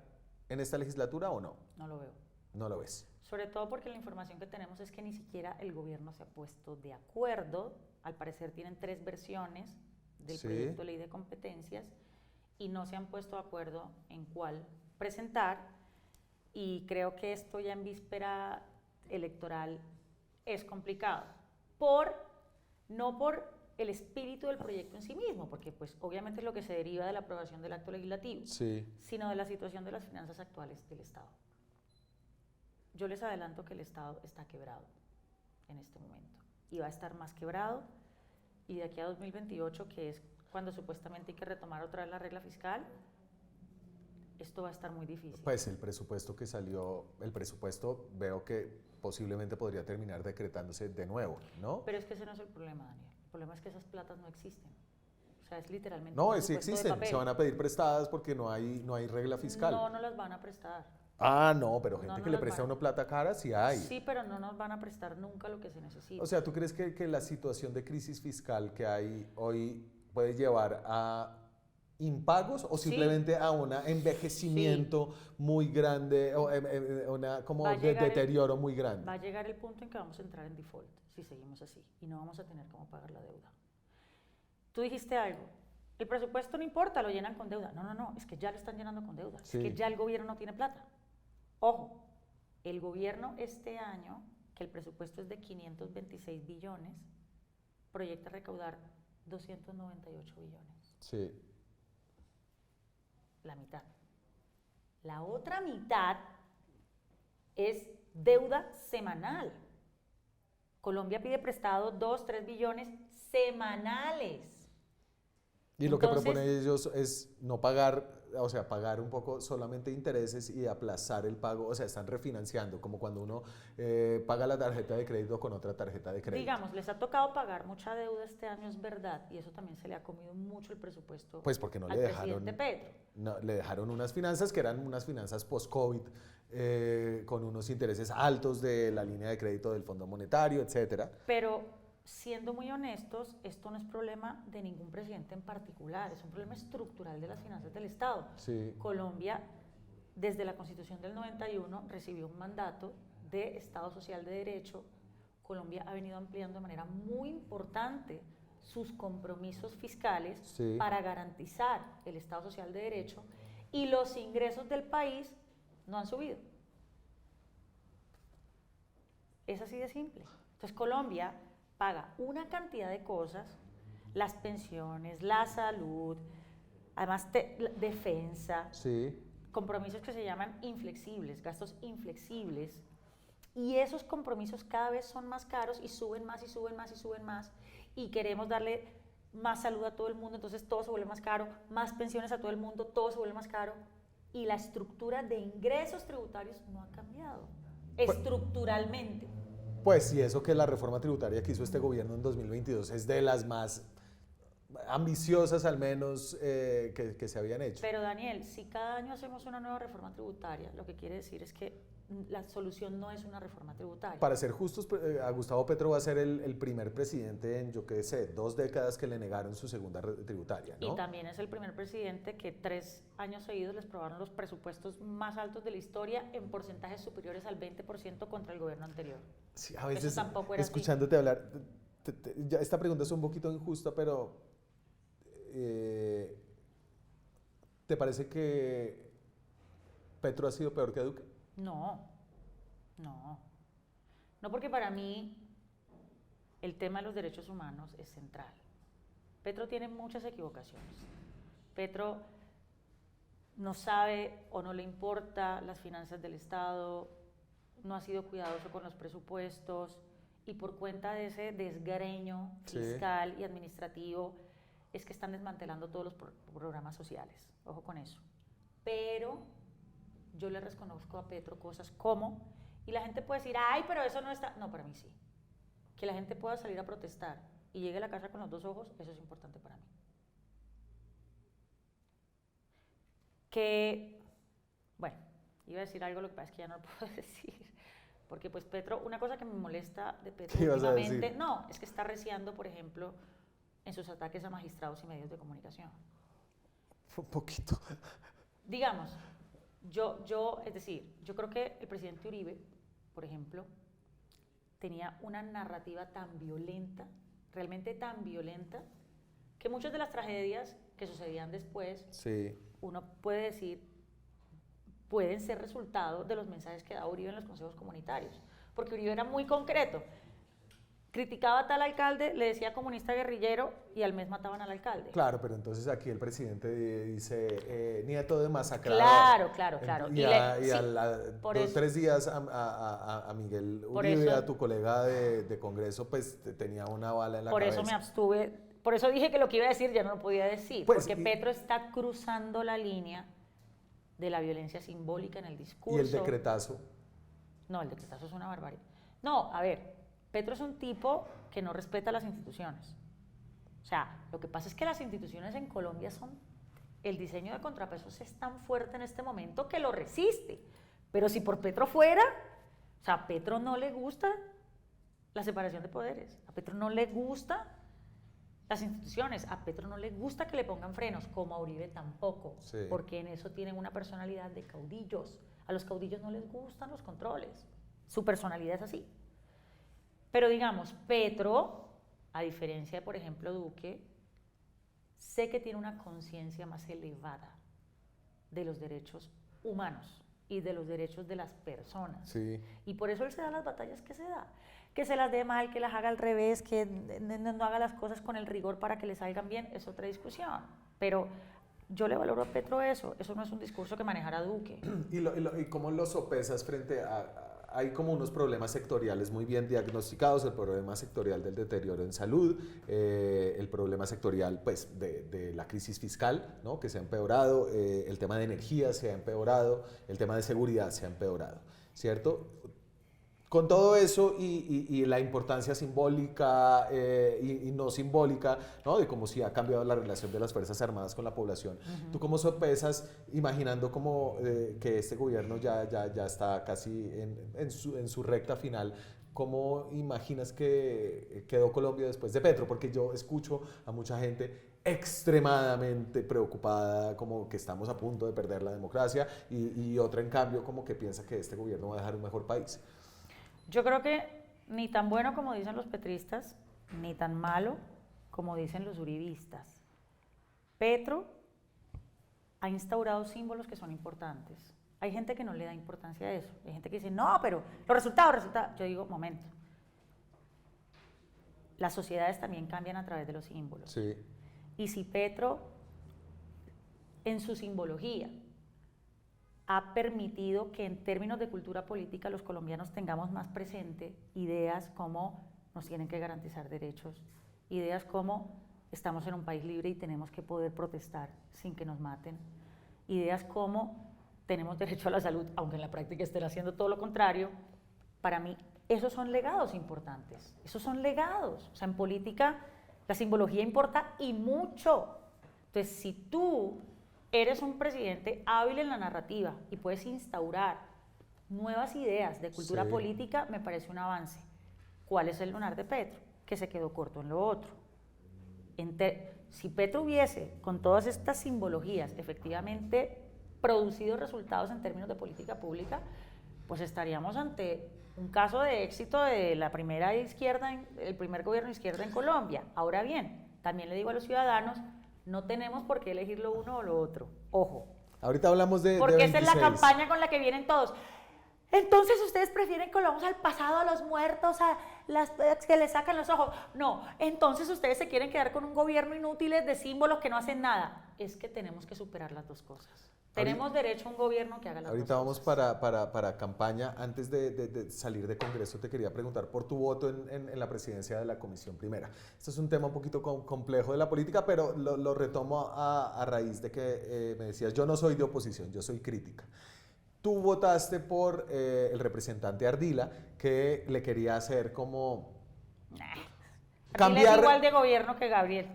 en esta legislatura o no? No lo veo. No lo ves. Sobre todo porque la información que tenemos es que ni siquiera el gobierno se ha puesto de acuerdo. Al parecer tienen 3 versiones del proyecto de ley de competencias y no se han puesto de acuerdo en cuál presentar. Y creo que esto ya en víspera electoral es complicado. No por el espíritu del proyecto en sí mismo, porque pues obviamente es lo que se deriva de la aprobación del acto legislativo, sino de la situación de las finanzas actuales del Estado. Yo les adelanto que el Estado está quebrado en este momento y va a estar más quebrado, y de aquí a 2028, que es cuando supuestamente hay que retomar otra vez la regla fiscal, esto va a estar muy difícil. Pues el presupuesto que salió, veo que posiblemente podría terminar decretándose de nuevo, ¿no? Pero es que ese no es el problema, Daniel. El problema es que esas platas no existen. O sea, es literalmente no, sí existen, se van a pedir prestadas porque no hay regla fiscal. No las van a prestar. Ah, no, pero gente que le presta a uno plata cara sí hay. Sí, pero no nos van a prestar nunca lo que se necesita. O sea, ¿tú crees que la situación de crisis fiscal que hay hoy puede llevar a impagos o simplemente a un envejecimiento muy grande, o deterioro muy grande? Va a llegar el punto en que vamos a entrar en default si seguimos así y no vamos a tener cómo pagar la deuda. Tú dijiste algo, el presupuesto no importa, lo llenan con deuda. No, es que ya lo están llenando con deuda, es que ya el gobierno no tiene plata. Ojo, el gobierno este año, que el presupuesto es de 526 billones, proyecta recaudar 298 billones. Sí. La mitad. La otra mitad es deuda semanal. Colombia pide prestado 2-3 billones semanales. Y lo que proponen ellos es no pagar, o sea, pagar un poco solamente intereses y aplazar el pago, o sea, están refinanciando, como cuando uno paga la tarjeta de crédito con otra tarjeta de crédito. Digamos, les ha tocado pagar mucha deuda este año, es verdad, y eso también se le ha comido mucho el presupuesto. Pues porque no al le dejaron, presidente Petro. No, le dejaron unas finanzas que eran unas finanzas post-COVID, con unos intereses altos de la línea de crédito del Fondo Monetario, etcétera. Pero siendo muy honestos, esto no es problema de ningún presidente en particular, es un problema estructural de las finanzas del Estado. Sí. Colombia, desde la Constitución del 91, recibió un mandato de Estado Social de Derecho. Colombia ha venido ampliando de manera muy importante sus compromisos fiscales para garantizar el Estado Social de Derecho, y los ingresos del país no han subido. Es así de simple. Entonces Colombia paga una cantidad de cosas, las pensiones, la salud, además defensa, compromisos que se llaman inflexibles, gastos inflexibles, y esos compromisos cada vez son más caros y suben más y suben más y suben más, y queremos darle más salud a todo el mundo, entonces todo se vuelve más caro, más pensiones a todo el mundo, todo se vuelve más caro, y la estructura de ingresos tributarios no ha cambiado, estructuralmente. Pues y eso que la reforma tributaria que hizo este gobierno en 2022 es de las más ambiciosas al menos que se habían hecho. Pero Daniel, si cada año hacemos una nueva reforma tributaria, lo que quiere decir es que la solución no es una reforma tributaria. Para ser justos, a Gustavo Petro va a ser el primer presidente en, yo qué sé, 2 décadas que le negaron su segunda tributaria, ¿no? Y también es el primer presidente que 3 años seguidos les probaron los presupuestos más altos de la historia en porcentajes superiores al 20% contra el gobierno anterior. Sí, a veces, eso tampoco era escuchándote hablar, esta pregunta es un poquito injusta, pero ¿te parece que Petro ha sido peor que Duque? No, porque para mí el tema de los derechos humanos es central. Petro tiene muchas equivocaciones. Petro no sabe o no le importa las finanzas del Estado, no ha sido cuidadoso con los presupuestos y por cuenta de ese desgreño fiscal y administrativo es que están desmantelando todos los programas sociales. Ojo con eso. Pero yo le reconozco a Petro cosas como, y la gente puede decir, ay, pero eso no está, no, para mí sí. Que la gente pueda salir a protestar y llegue a la casa con los 2 ojos, eso es importante para mí. Que, bueno, iba a decir algo, lo que pasa es que ya no lo puedo decir, porque pues Petro, una cosa que me molesta de Petro últimamente, no, es que está reciando, por ejemplo, en sus ataques a magistrados y medios de comunicación. Un poquito. Digamos, es decir, yo creo que el presidente Uribe, por ejemplo, tenía una narrativa tan violenta, realmente tan violenta, que muchas de las tragedias que sucedían después, uno puede decir, pueden ser resultado de los mensajes que daba Uribe en los consejos comunitarios, porque Uribe era muy concreto. Criticaba a tal alcalde, le decía comunista guerrillero y al mes mataban al alcalde. Claro, pero entonces aquí el presidente dice nieto de masacrado. Claro. Y a 2 o 3 días a Miguel Uribe, a tu colega de Congreso, pues tenía una bala en la cabeza. Por eso me abstuve, por eso dije que lo que iba a decir ya no lo podía decir, pues, porque Petro está cruzando la línea de la violencia simbólica en el discurso. ¿Y el decretazo? No, el decretazo es una barbaridad. No, a ver, Petro es un tipo que no respeta las instituciones. O sea, lo que pasa es que las instituciones en Colombia el diseño de contrapesos es tan fuerte en este momento que lo resiste. Pero si por Petro fuera, o sea, a Petro no le gusta la separación de poderes, a Petro no le gusta las instituciones, a Petro no le gusta que le pongan frenos, como a Uribe tampoco, porque en eso tienen una personalidad de caudillos. A los caudillos no les gustan los controles, su personalidad es así. Pero digamos, Petro, a diferencia de, por ejemplo, Duque, sé que tiene una conciencia más elevada de los derechos humanos y de los derechos de las personas. Y por eso él se da las batallas que se da. Que se las dé mal, que las haga al revés, que no haga las cosas con el rigor para que le salgan bien, es otra discusión. Pero yo le valoro a Petro eso no es un discurso que manejara Duque. ¿Y cómo lo sopesas frente a...? Hay como unos problemas sectoriales muy bien diagnosticados, el problema sectorial del deterioro en salud, el problema sectorial pues, de la crisis fiscal, ¿no? Que se ha empeorado, el tema de energía se ha empeorado, el tema de seguridad se ha empeorado, ¿cierto? Con todo eso y la importancia simbólica y no simbólica, ¿no? De cómo si ha cambiado la relación de las Fuerzas Armadas con la población. ¿Tú cómo sopesas, imaginando como que este gobierno ya está casi en su recta final, cómo imaginas que quedó Colombia después de Petro? Porque yo escucho a mucha gente extremadamente preocupada, como que estamos a punto de perder la democracia y otra en cambio como que piensa que este gobierno va a dejar un mejor país. Yo creo que ni tan bueno como dicen los petristas, ni tan malo como dicen los uribistas. Petro ha instaurado símbolos que son importantes. Hay gente que no le da importancia a eso. Hay gente que dice, no, pero los resultados. Yo digo, momento. Las sociedades también cambian a través de los símbolos. Y si Petro, en su simbología, ha permitido que en términos de cultura política los colombianos tengamos más presente ideas como nos tienen que garantizar derechos, ideas como estamos en un país libre y tenemos que poder protestar sin que nos maten, ideas como tenemos derecho a la salud, aunque en la práctica estén haciendo todo lo contrario. Para mí, esos son legados importantes, esos son legados. O sea, en política la simbología importa y mucho. Entonces, si tú eres un presidente hábil en la narrativa y puedes instaurar nuevas ideas de cultura política, me parece un avance. ¿Cuál es el lunar de Petro? Que se quedó corto en lo otro. Si Petro hubiese, con todas estas simbologías, efectivamente producido resultados en términos de política pública, pues estaríamos ante un caso de éxito de la primera izquierda, el primer gobierno de izquierda en Colombia. Ahora bien, también le digo a los ciudadanos, no tenemos por qué elegir lo uno o lo otro. Ojo. Ahorita hablamos de porque 26. esa es la campaña con la que vienen todos. Entonces ustedes prefieren que volvamos al pasado, a los muertos, a las que les sacan los ojos. No, entonces ustedes se quieren quedar con un gobierno inútil de símbolos que no hacen nada. Es que tenemos que superar las dos cosas. Tenemos derecho a un gobierno que haga las dos cosas. Ahorita vamos para campaña. Antes de salir de Congreso, te quería preguntar por tu voto en la presidencia de la Comisión Primera. Esto es un tema un poquito complejo de la política, pero lo retomo a raíz de que me decías, yo no soy de oposición, yo soy crítica. Tú votaste por el representante Ardila, que le quería hacer como... Ardila es igual de gobierno que Gabriel.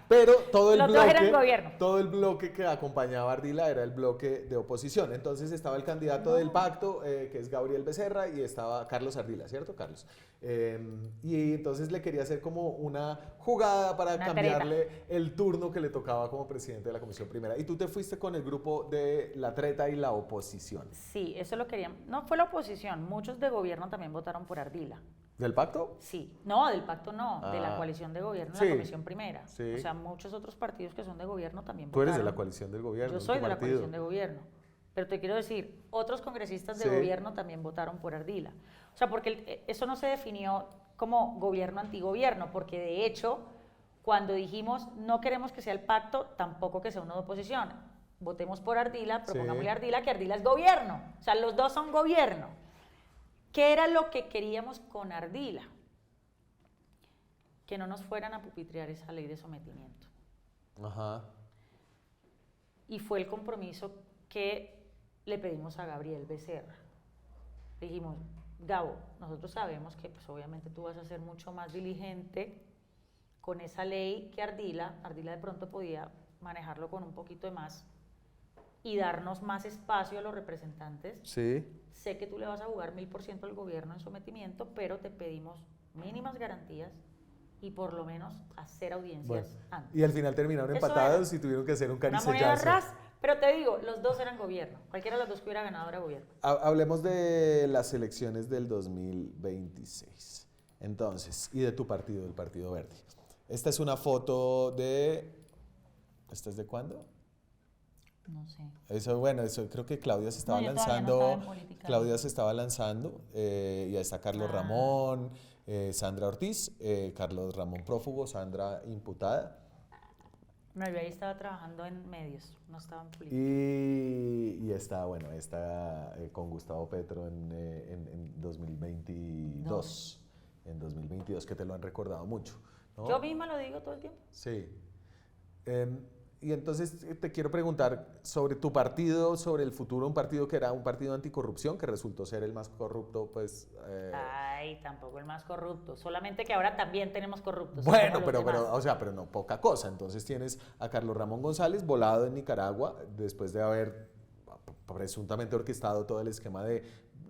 Pero todo Los dos eran gobierno. todo el bloque que acompañaba a Ardila era el bloque de oposición. Entonces estaba el candidato del pacto, que es Gabriel Becerra, y estaba Carlos Ardila, ¿cierto, Carlos? Y entonces le quería hacer como una jugada para cambiarle el turno que le tocaba como presidente de la Comisión Primera. Y tú te fuiste con el grupo de la treta y la oposición. Sí, eso lo querían. No fue la oposición, muchos de gobierno también votaron por Ardila. ¿Del pacto? Sí, no, del pacto no, de la coalición de gobierno de la Comisión Primera. Sí. O sea, muchos otros partidos que son de gobierno también Tú votaron. eres de la coalición del gobierno. Yo soy de la coalición de gobierno. Pero te quiero decir, otros congresistas de gobierno también votaron por Ardila. O sea, porque eso no se definió como gobierno antigobierno, porque de hecho, cuando dijimos no queremos que sea el pacto, tampoco que sea uno de oposición. Votemos por Ardila, propongámosle a Ardila que Ardila es gobierno. O sea, los dos son gobierno. ¿Qué era lo que queríamos con Ardila? Que no nos fueran a pupitrear esa ley de sometimiento. Ajá. Y fue el compromiso que le pedimos a Gabriel Becerra. Dijimos, Gabo, nosotros sabemos que pues, obviamente tú vas a ser mucho más diligente con esa ley que Ardila. Ardila de pronto podía manejarlo con un poquito de más y darnos más espacio a los representantes. Sí. Sé que tú le vas a jugar 1000% al gobierno en sometimiento, pero te pedimos mínimas garantías y por lo menos hacer audiencias antes. Y al final terminaron empatados y tuvieron que hacer un caricellazo. Una moneda ras, pero te digo, los dos eran gobierno. Cualquiera de los dos que hubiera ganado era gobierno. Hablemos de las elecciones del 2026. Entonces, y de tu partido, del Partido Verde. Esta es una foto de... ¿Esta es de cuándo? No sé. Eso, bueno, eso creo que Claudia se estaba lanzando. Claudia se estaba lanzando. Y ahí está Carlos Ramón, Sandra Ortiz, Carlos Ramón prófugo, Sandra imputada. No, yo ahí estaba trabajando en medios, no estaba en política. Y está, bueno, está con Gustavo Petro en 2022. En 2022, que te lo han recordado mucho, ¿no? Yo misma lo digo todo el tiempo. Sí. Y entonces te quiero preguntar sobre tu partido, sobre el futuro de un partido que era un partido anticorrupción, que resultó ser el más corrupto, pues... Ay, tampoco el más corrupto, solamente que ahora también tenemos corruptos. Bueno, pero no poca cosa. Entonces tienes a Carlos Ramón González volado en Nicaragua, después de haber presuntamente orquestado todo el esquema de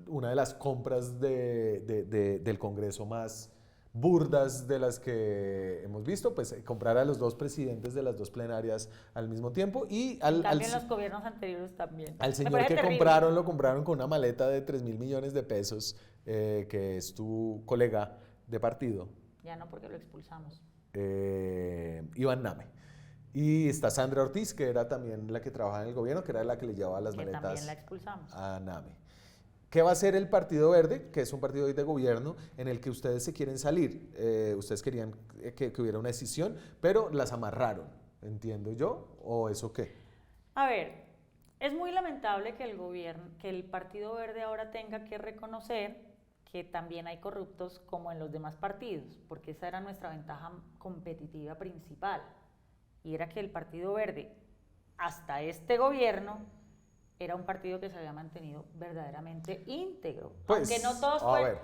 una de las compras del Congreso más burdas de las que hemos visto, pues comprar a los dos presidentes de las dos plenarias al mismo tiempo y también los gobiernos anteriores también. Al señor que compraron, lo compraron con una maleta de 3.000 millones de pesos, que es tu colega de partido. Ya no, porque lo expulsamos. Iván Name. Y está Sandra Ortiz, que era también la que trabajaba en el gobierno, que era la que le llevaba las maletas también la expulsamos. A Name. ¿Qué va a hacer el Partido Verde, que es un partido hoy de gobierno en el que ustedes se quieren salir? Ustedes querían que hubiera una decisión, pero las amarraron, entiendo yo, ¿o eso qué? A ver, es muy lamentable que el Partido Verde ahora tenga que reconocer que también hay corruptos como en los demás partidos, porque esa era nuestra ventaja competitiva principal, y era que el Partido Verde, hasta este gobierno, era un partido que se había mantenido verdaderamente íntegro. Pues, aunque no todos a ver,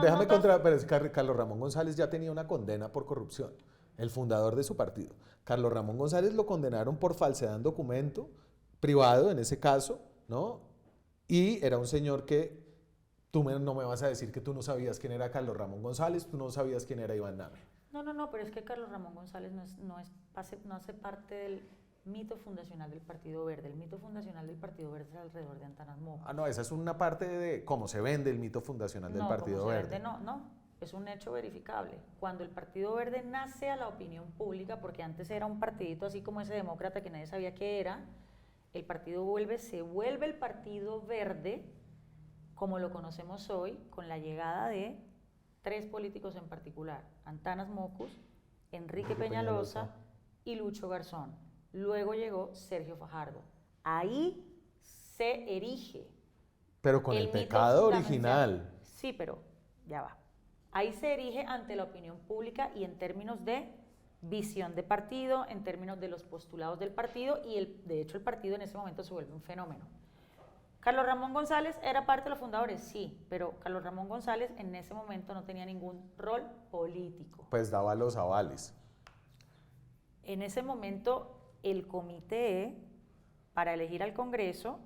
déjame contra, pero es que Carlos Ramón González ya tenía una condena por corrupción, el fundador de su partido. Carlos Ramón González lo condenaron por falsedad en documento privado, en ese caso, ¿no? Y era un señor que tú no me vas a decir que tú no sabías quién era Carlos Ramón González, tú no sabías quién era Iván Name. No, pero es que Carlos Ramón González no hace parte del mito fundacional del Partido Verde. El mito fundacional del Partido Verde es alrededor de Antanas Mocos. Ah, no, esa es una parte de cómo se vende el mito fundacional del Partido Verde. No, es un hecho verificable. Cuando el Partido Verde nace a la opinión pública, porque antes era un partidito así como ese demócrata que nadie sabía qué era, el partido se vuelve el Partido Verde, como lo conocemos hoy, con la llegada de 3 políticos en particular, Antanas Mockus, Enrique Peñalosa y Lucho Garzón. Luego llegó Sergio Fajardo. Ahí se erige. Pero con el pecado original. Sí, pero ya va. Ahí se erige ante la opinión pública y en términos de visión de partido, en términos de los postulados del partido y de hecho el partido en ese momento se vuelve un fenómeno. ¿Carlos Ramón González era parte de los fundadores? Sí, pero Carlos Ramón González en ese momento no tenía ningún rol político. Pues daba los avales. En ese momento el comité para elegir al Congreso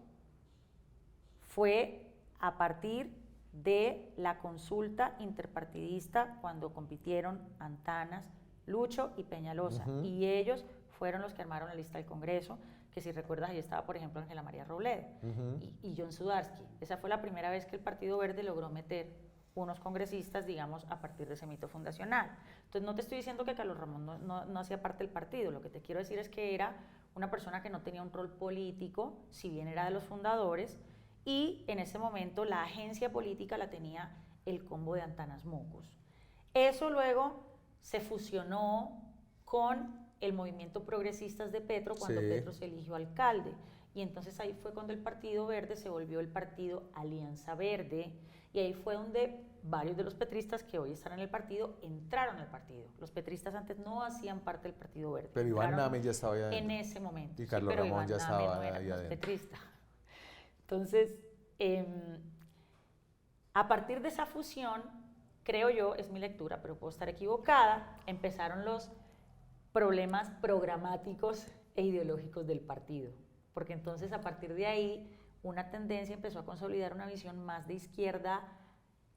fue a partir de la consulta interpartidista cuando compitieron Antanas, Lucho y Peñalosa. Y ellos fueron los que armaron la lista del Congreso, que si recuerdas ahí estaba, por ejemplo, Ángela María Robledo y John Sudarsky. Esa fue la primera vez que el Partido Verde logró meter unos congresistas, digamos, a partir de ese mito fundacional. Entonces no te estoy diciendo que Carlos Ramón no hacía parte del partido, lo que te quiero decir es que era una persona que no tenía un rol político, si bien era de los fundadores, y en ese momento la agencia política la tenía el combo de Antanas Mockus. Eso luego se fusionó con el movimiento Progresistas de Petro cuando Petro se eligió alcalde, y entonces ahí fue cuando el Partido Verde se volvió el Partido Alianza Verde, y ahí fue donde varios de los petristas que hoy están en el partido entraron al partido. Los petristas antes no hacían parte del Partido Verde. Pero Iván Name ya estaba ahí adentro. En ese momento. Y Carlos Ramón Iván ya Name estaba no era ahí adentro. petrista. Entonces, a partir de esa fusión, creo yo, es mi lectura, pero puedo estar equivocada, empezaron los problemas programáticos e ideológicos del partido. Porque entonces, a partir de ahí, una tendencia empezó a consolidar una visión más de izquierda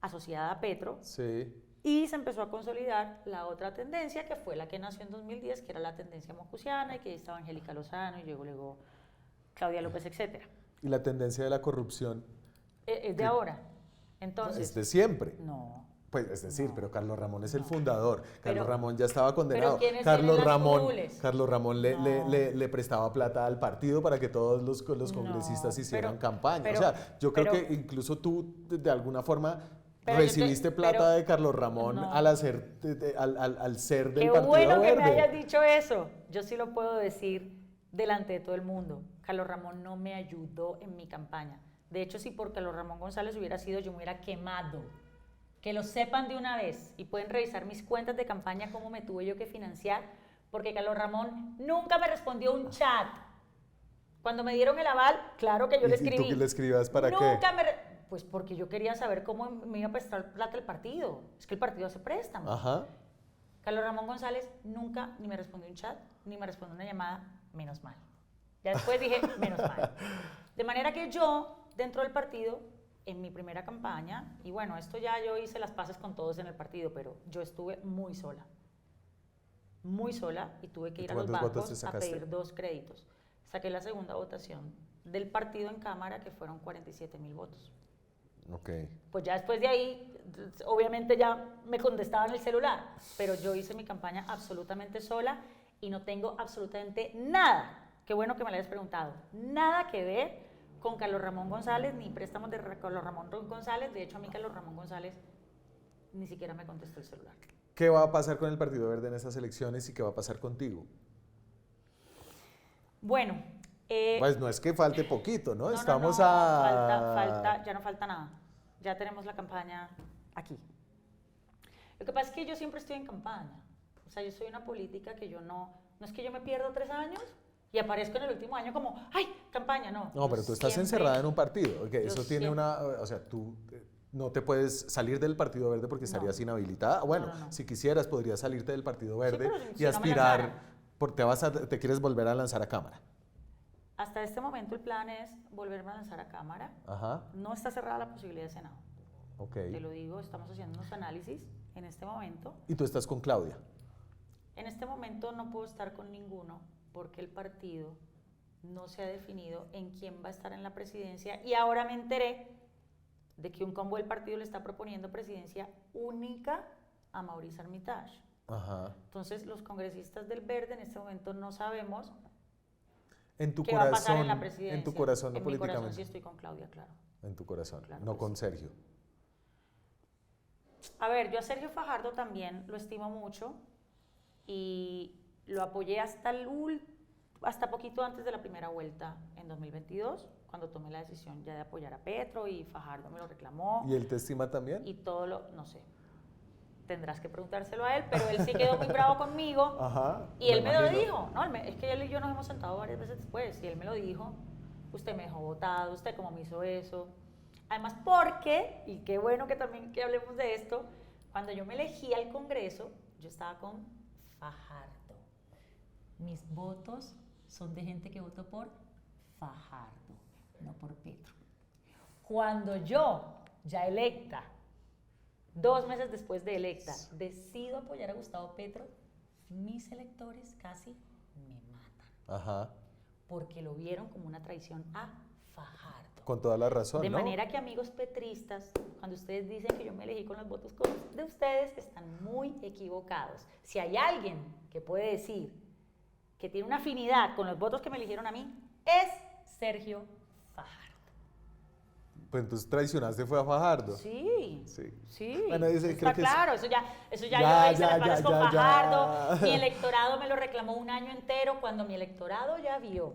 asociada a Petro. Sí. Y se empezó a consolidar la otra tendencia, que fue la que nació en 2010, que era la tendencia mockusiana, y que ahí estaba Angélica Lozano, y luego Claudia López, etc. ¿Y la tendencia de la corrupción? Es de ahora. Entonces, es de siempre. No. Pues es decir, No, pero Carlos Ramón es el no. fundador. Carlos Pero- Ramón ya estaba condenado. pero ¿quiénes Carlos tienen las Ramón, curules? Carlos Ramón No. le prestaba plata al partido para que todos los congresistas No, hicieran pero- campaña. pero- o sea, yo creo pero- que incluso tú de alguna forma Pero yo recibiste plata pero- de Carlos Ramón no. al ser del Qué Partido bueno que Verde. me hayas dicho eso. Yo sí lo puedo decir delante de todo el mundo. Carlos Ramón no me ayudó en mi campaña. De hecho, si por Carlos Ramón González hubiera sido, yo me hubiera quemado. Que lo sepan de una vez y pueden revisar mis cuentas de campaña, cómo me tuve yo que financiar, porque Carlos Ramón nunca me respondió un chat. Cuando me dieron el aval, claro que yo le escribí. ¿Y tú qué le escribas para qué? Nunca pues porque yo quería saber cómo me iba a prestar plata el partido. Es que el partido hace préstamos. Ajá. Carlos Ramón González nunca ni me respondió un chat, ni me respondió una llamada, menos mal. Ya después dije, menos mal. De manera que yo, dentro del partido, en mi primera campaña, y bueno, esto ya yo hice las paces con todos en el partido, pero yo estuve muy sola, y tuve que ir a los ¿Cuántos votos te bancos a sacaste? pedir 2 créditos. Saqué la segunda votación del partido en Cámara, que fueron 47,000 votos. Ok. Pues ya después de ahí, obviamente ya me contestaban el celular, pero yo hice mi campaña absolutamente sola y no tengo absolutamente nada, qué bueno que me lo hayas preguntado, nada que ver con Carlos Ramón González, ni préstamos de Carlos Ramón González. De hecho, a mí Carlos Ramón González ni siquiera me contestó el celular. ¿Qué va a pasar con el Partido Verde en esas elecciones y qué va a pasar contigo? Bueno, Pues no es que falte poquito, ¿no? no, Estamos no, a... ya no falta nada. Ya tenemos la campaña aquí. Lo que pasa es que yo siempre estoy en campaña. O sea, yo soy una política que yo no es que yo me pierdo 3 años y aparezco en el último año como, ¡ay, campaña! No, No, pero tú estás siempre- encerrada en un partido. Okay, yo eso tiene siempre- una... O sea, tú no te puedes salir del Partido Verde porque estarías No. inhabilitada. Bueno, No. si quisieras, podrías salirte del Partido Verde pero si y no me aspirar... lanzara. Te quieres volver a lanzar a Cámara. Hasta este momento el plan es volverme a lanzar a Cámara. Ajá, No está cerrada la posibilidad de Senado. ok. Te lo digo, estamos haciendo unos análisis en este momento. Y tú estás con Claudia. En este momento no puedo estar con ninguno porque el partido no se ha definido en quién va a estar en la presidencia y ahora me enteré de que un combo del partido le está proponiendo presidencia única a Mauricio Armitage. Ajá. Entonces los congresistas del Verde en este momento no sabemos. En tu ¿Qué va a pasar en la corazón, presidencia? en tu corazón, no En mi políticamente. corazón sí estoy con Claudia, claro. En tu corazón, Claro no que con sí. Sergio. A ver, yo a Sergio Fajardo también lo estimo mucho y lo apoyé hasta poquito antes de la primera vuelta en 2022, cuando tomé la decisión ya de apoyar a Petro y Fajardo me lo reclamó. ¿Y él te estima también? Y todo no sé, tendrás que preguntárselo a él, pero él sí quedó muy bravo conmigo. Ajá. Y él me lo imagino. dijo, no, es que él y yo nos hemos sentado varias veces después y él me lo dijo, usted me dejó votado, usted cómo me hizo eso. Además porque, y qué bueno que también que hablemos de esto, cuando yo me elegí al Congreso, yo estaba con Fajardo. Mis votos son de gente que votó por Fajardo, no por Petro. Cuando yo, ya electa, 2 meses después de electa, decido apoyar a Gustavo Petro, mis electores casi me matan. Ajá. Porque lo vieron como una traición a Fajardo. Con toda la razón, De ¿no? manera que, amigos petristas, cuando ustedes dicen que yo me elegí con los votos de ustedes, están muy equivocados. Si hay alguien que puede decir que tiene una afinidad con los votos que me eligieron a mí, es Sergio Fajardo. Pues entonces traicionaste fue a Fajardo. Sí, Sí. sí. Bueno, Está creo que claro, eso ya Ya, yo hice las paces con ya. Fajardo. Mi electorado me lo reclamó un año entero cuando mi electorado ya vio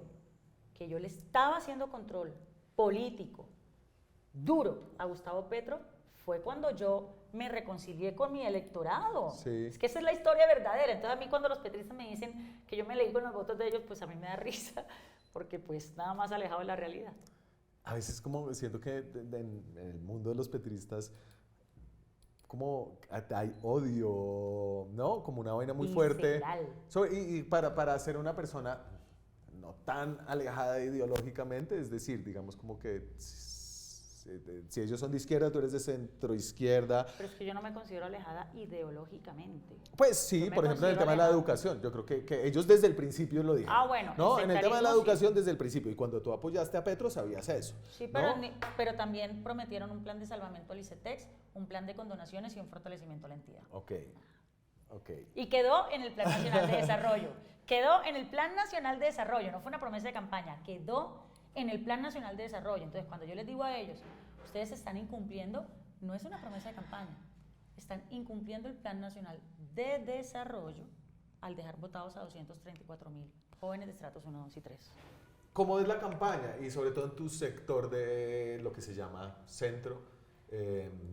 que yo le estaba haciendo control político duro a Gustavo Petro. Fue cuando yo me reconcilié con mi electorado. Sí. Es que esa es la historia verdadera. Entonces a mí cuando los petristas me dicen que yo me leí con los votos de ellos, pues a mí me da risa, porque pues nada más alejado de la realidad. A veces como siento que en el mundo de los petristas como hay odio, ¿no? Como una vaina muy fuerte. Visceral. Y para ser una persona no tan alejada ideológicamente, es decir, digamos como que si ellos son de izquierda, tú eres de centro izquierda. Pero es que yo no me considero alejada ideológicamente. Pues sí, Yo me por ejemplo, en el tema de la considero educación, yo creo que ellos desde el principio lo dijeron. Ah, bueno, ¿no? el En el tema de la sectarismo, educación sí. desde el principio, y cuando tú apoyaste a Petro sabías eso. Sí, ¿no? pero también prometieron un plan de salvamento al ICETEX, un plan de condonaciones y un fortalecimiento a la entidad. Ok, ok. Y quedó en el Plan Nacional de Desarrollo. Quedó en el Plan Nacional de Desarrollo, no fue una promesa de campaña, quedó en el Plan Nacional de Desarrollo. Entonces, cuando yo les digo a ellos, ustedes están incumpliendo, no es una promesa de campaña, están incumpliendo el Plan Nacional de Desarrollo al dejar votados a 234,000 jóvenes de estratos 1, 2 y 3. ¿Cómo es la campaña? Y sobre todo en tu sector de lo que se llama centro,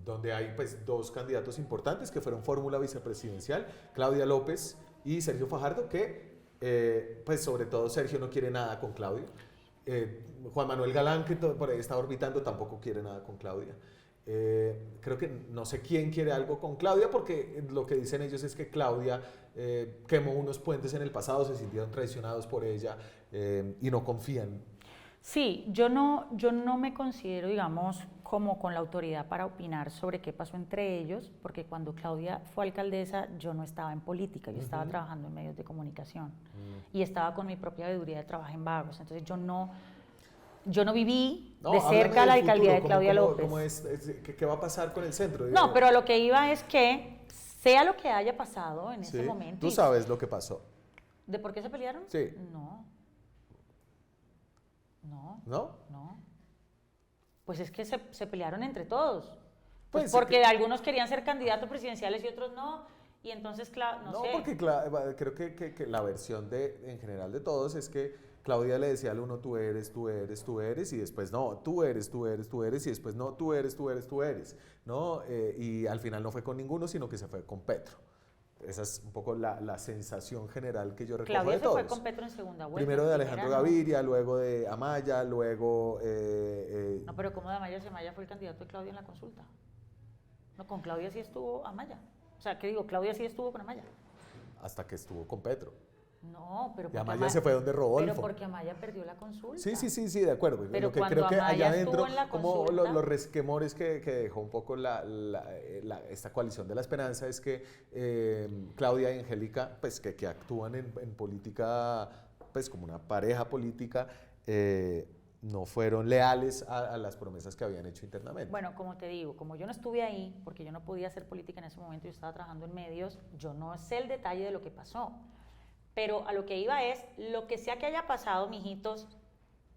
donde hay pues 2 candidatos importantes que fueron fórmula vicepresidencial, Claudia López y Sergio Fajardo, que pues sobre todo Sergio no quiere nada con Claudia. Juan Manuel Galán, que por ahí está orbitando, tampoco quiere nada con Claudia. Creo que no sé quién quiere algo con Claudia, porque lo que dicen ellos es que Claudia quemó unos puentes en el pasado, se sintieron traicionados por ella y no confían. Sí, yo no me considero, digamos, como con la autoridad para opinar sobre qué pasó entre ellos, porque cuando Claudia fue alcaldesa yo no estaba en política, yo estaba trabajando en medios de comunicación y estaba con mi propia veeduría de trabajo en Vagos, entonces yo no viví de cerca la alcaldía de Claudia López. ¿Qué va a pasar con el centro? No, pero a lo que iba es que, sea lo que haya pasado en ese momento. Tú sabes lo que pasó. ¿De por qué se pelearon? Sí. No. ¿No? No. Pues es que se pelearon entre todos. Pues porque algunos querían ser candidatos presidenciales y otros no. Y entonces, no sé. Porque creo que la versión en general de todos es que Claudia le decía al uno, tú eres, y después no, tú eres, y después no, tú eres, ¿no? Y al final no fue con ninguno, sino que se fue con Petro. Esa es un poco la sensación general que yo recojo Claudia de todos. se fue con Petro en segunda vuelta. Primero de Alejandro Gaviria, luego de Amaya, luego... No, pero ¿cómo de Amaya si Amaya fue el candidato de Claudia en la consulta? No, con Claudia sí estuvo Amaya. O sea, ¿qué digo? Claudia sí estuvo con Amaya. Hasta que estuvo con Petro. No, pero Y Amaya se fue donde Rodolfo. Pero porque Amaya perdió la consulta. Sí, de acuerdo. Pero lo que cuando creo que Amaya allá adentro, estuvo en la como consulta, los resquemores que dejó un poco esta coalición de la esperanza es que Claudia y Angélica, pues que actúan en política, pues como una pareja política, no fueron leales a las promesas que habían hecho internamente. Bueno, como te digo, como yo no estuve ahí, porque yo no podía hacer política en ese momento, yo estaba trabajando en medios, yo no sé el detalle de lo que pasó. Pero a lo que iba es, lo que sea que haya pasado, mijitos,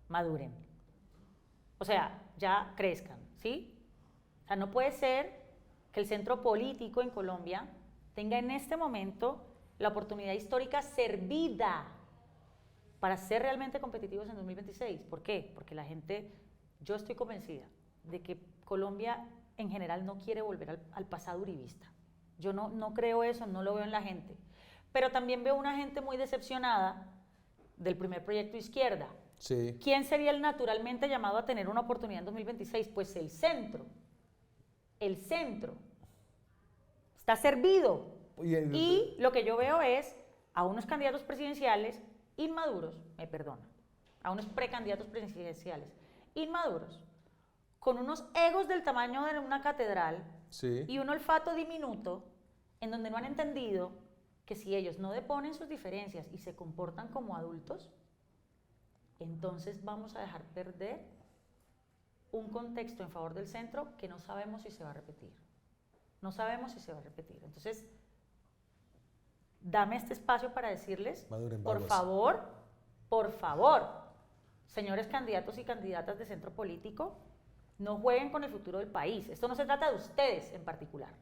maduren. O sea, ya crezcan, ¿sí? O sea, no puede ser que el centro político en Colombia tenga en este momento la oportunidad histórica servida para ser realmente competitivos en 2026. ¿Por qué? Porque la gente, yo estoy convencida de que Colombia en general no quiere volver al pasado uribista. Yo no creo eso, no lo veo en la gente. Pero también veo una gente muy decepcionada del primer proyecto Izquierda. Sí. ¿Quién sería el naturalmente llamado a tener una oportunidad en 2026? Pues el centro. El centro. Está servido. Y lo que yo veo es a unos candidatos presidenciales inmaduros, me perdonan, a unos precandidatos presidenciales inmaduros, con unos egos del tamaño de una catedral, Sí. y un olfato diminuto, en donde no han entendido que si ellos no deponen sus diferencias y se comportan como adultos, entonces vamos a dejar perder un contexto en favor del centro que no sabemos si se va a repetir. No sabemos si se va a repetir. Entonces, dame este espacio para decirles, por favor, señores candidatos y candidatas de centro político, no jueguen con el futuro del país. Esto no se trata de ustedes en particular.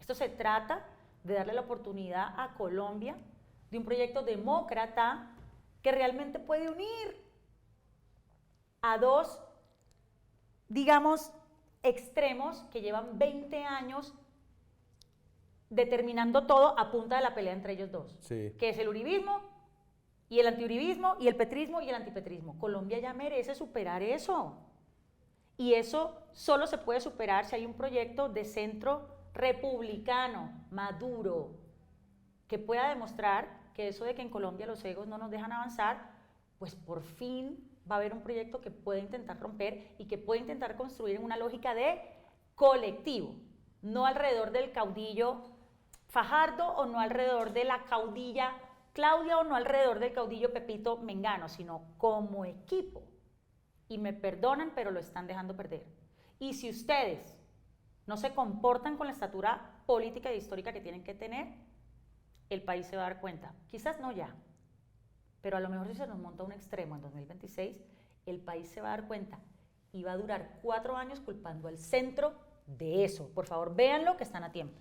Esto se trata de darle la oportunidad a Colombia de un proyecto demócrata que realmente puede unir a dos, digamos, extremos que llevan 20 años determinando todo a punta de la pelea entre ellos dos, Sí. que es el uribismo y el antiuribismo y el petrismo y el antipetrismo. Colombia ya merece superar eso, y eso solo se puede superar si hay un proyecto de centro republicano, maduro, que pueda demostrar que eso de que en Colombia los egos no nos dejan avanzar, pues por fin va a haber un proyecto que puede intentar romper y que puede intentar construir en una lógica de colectivo, no alrededor del caudillo Fajardo o no alrededor de la caudilla Claudia o no alrededor del caudillo Pepito Mengano, sino como equipo. Y me perdonan, pero lo están dejando perder. Y si ustedes no se comportan con la estatura política e histórica que tienen que tener, el país se va a dar cuenta. Quizás no ya, pero a lo mejor si se nos monta un extremo en 2026, el país se va a dar cuenta y va a durar 4 años culpando al centro de eso. Por favor, véanlo, que están a tiempo.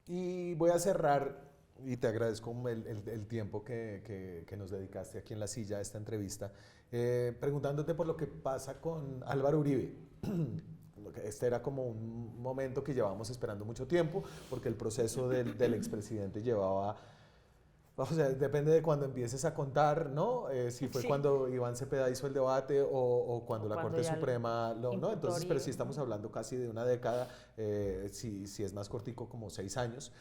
Y voy a cerrar, y te agradezco el tiempo que nos dedicaste aquí en la silla a esta entrevista, preguntándote por lo que pasa con Álvaro Uribe. Este era como un momento que llevábamos esperando mucho tiempo, porque el proceso del expresidente llevaba, o sea, depende de cuando empieces a contar, ¿no? Si fue cuando Iván Cepeda hizo el debate o cuando la Corte Suprema ¿no? Entonces, pero sí estamos hablando casi de una década, si es más cortico, como 6 años.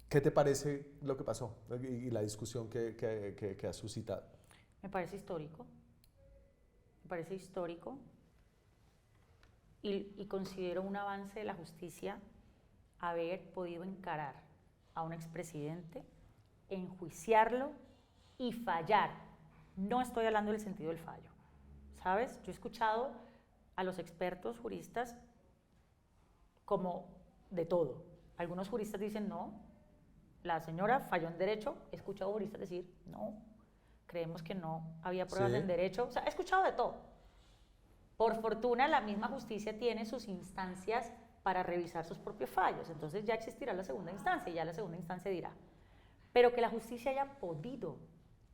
¿Qué te parece lo que pasó y la discusión que ha suscitado? Me parece histórico. Me parece histórico y considero un avance de la justicia haber podido encarar a un expresidente, enjuiciarlo y fallar. No estoy hablando del sentido del fallo, ¿sabes? Yo he escuchado a los expertos juristas como de todo. Algunos juristas dicen no, la señora falló en derecho. He escuchado juristas decir no, creemos que no había pruebas en derecho. O sea, he escuchado de todo. Por fortuna, la misma justicia tiene sus instancias para revisar sus propios fallos. Entonces ya existirá la segunda instancia y ya la segunda instancia dirá. Pero que la justicia haya podido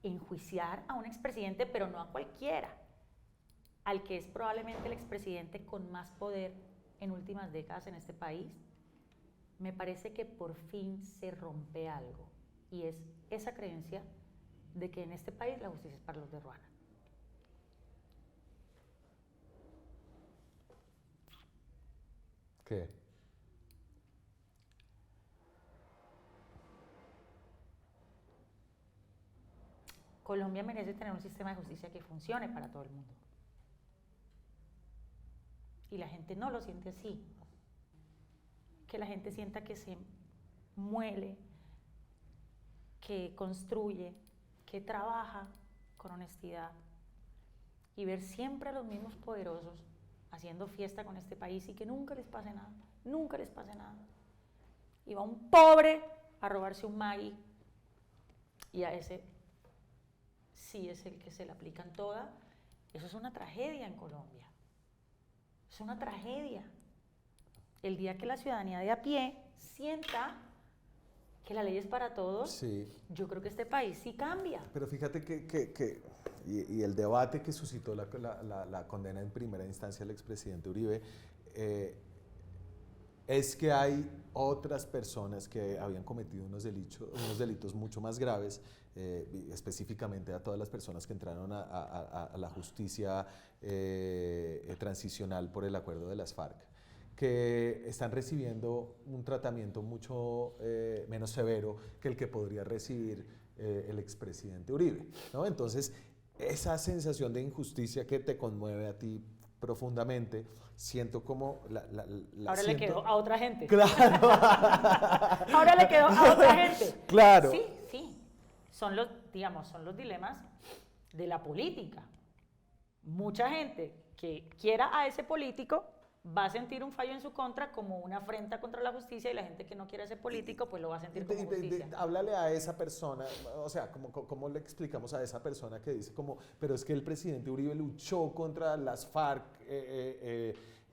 enjuiciar a un expresidente, pero no a cualquiera, al que es probablemente el expresidente con más poder en últimas décadas en este país, me parece que por fin se rompe algo. Y es esa creencia de que en este país la justicia es para los de Ruana. ¿Qué? Colombia merece tener un sistema de justicia que funcione para todo el mundo. Y la gente no lo siente así. Que la gente sienta que se muele, que construye, que trabaja con honestidad, y ver siempre a los mismos poderosos haciendo fiesta con este país y que nunca les pase nada, nunca les pase nada. Y va un pobre a robarse un Maggi y a ese sí es el que se le aplican todas. Eso es una tragedia en Colombia. Es una tragedia. El día que la ciudadanía de a pie sienta que la ley es para todos, Sí. yo creo que este país sí cambia. Pero fíjate y el debate que suscitó la condena en primera instancia al expresidente Uribe, es que hay otras personas que habían cometido unos delitos mucho más graves, específicamente a todas las personas que entraron a la justicia transicional por el acuerdo de las FARC, que están recibiendo un tratamiento mucho menos severo que el que podría recibir el expresidente Uribe, ¿no? Entonces, esa sensación de injusticia que te conmueve a ti profundamente, siento como ahora siento... le quedó a otra gente. Claro. Ahora le quedó a otra gente. Claro. Sí, sí. Son los dilemas de la política. Mucha gente que quiera a ese político va a sentir un fallo en su contra como una afrenta contra la justicia, y la gente que no quiere a ese político pues lo va a sentir como justicia. Háblale a esa persona, o sea, ¿cómo le explicamos a esa persona que dice pero es que el presidente Uribe luchó contra las FARC,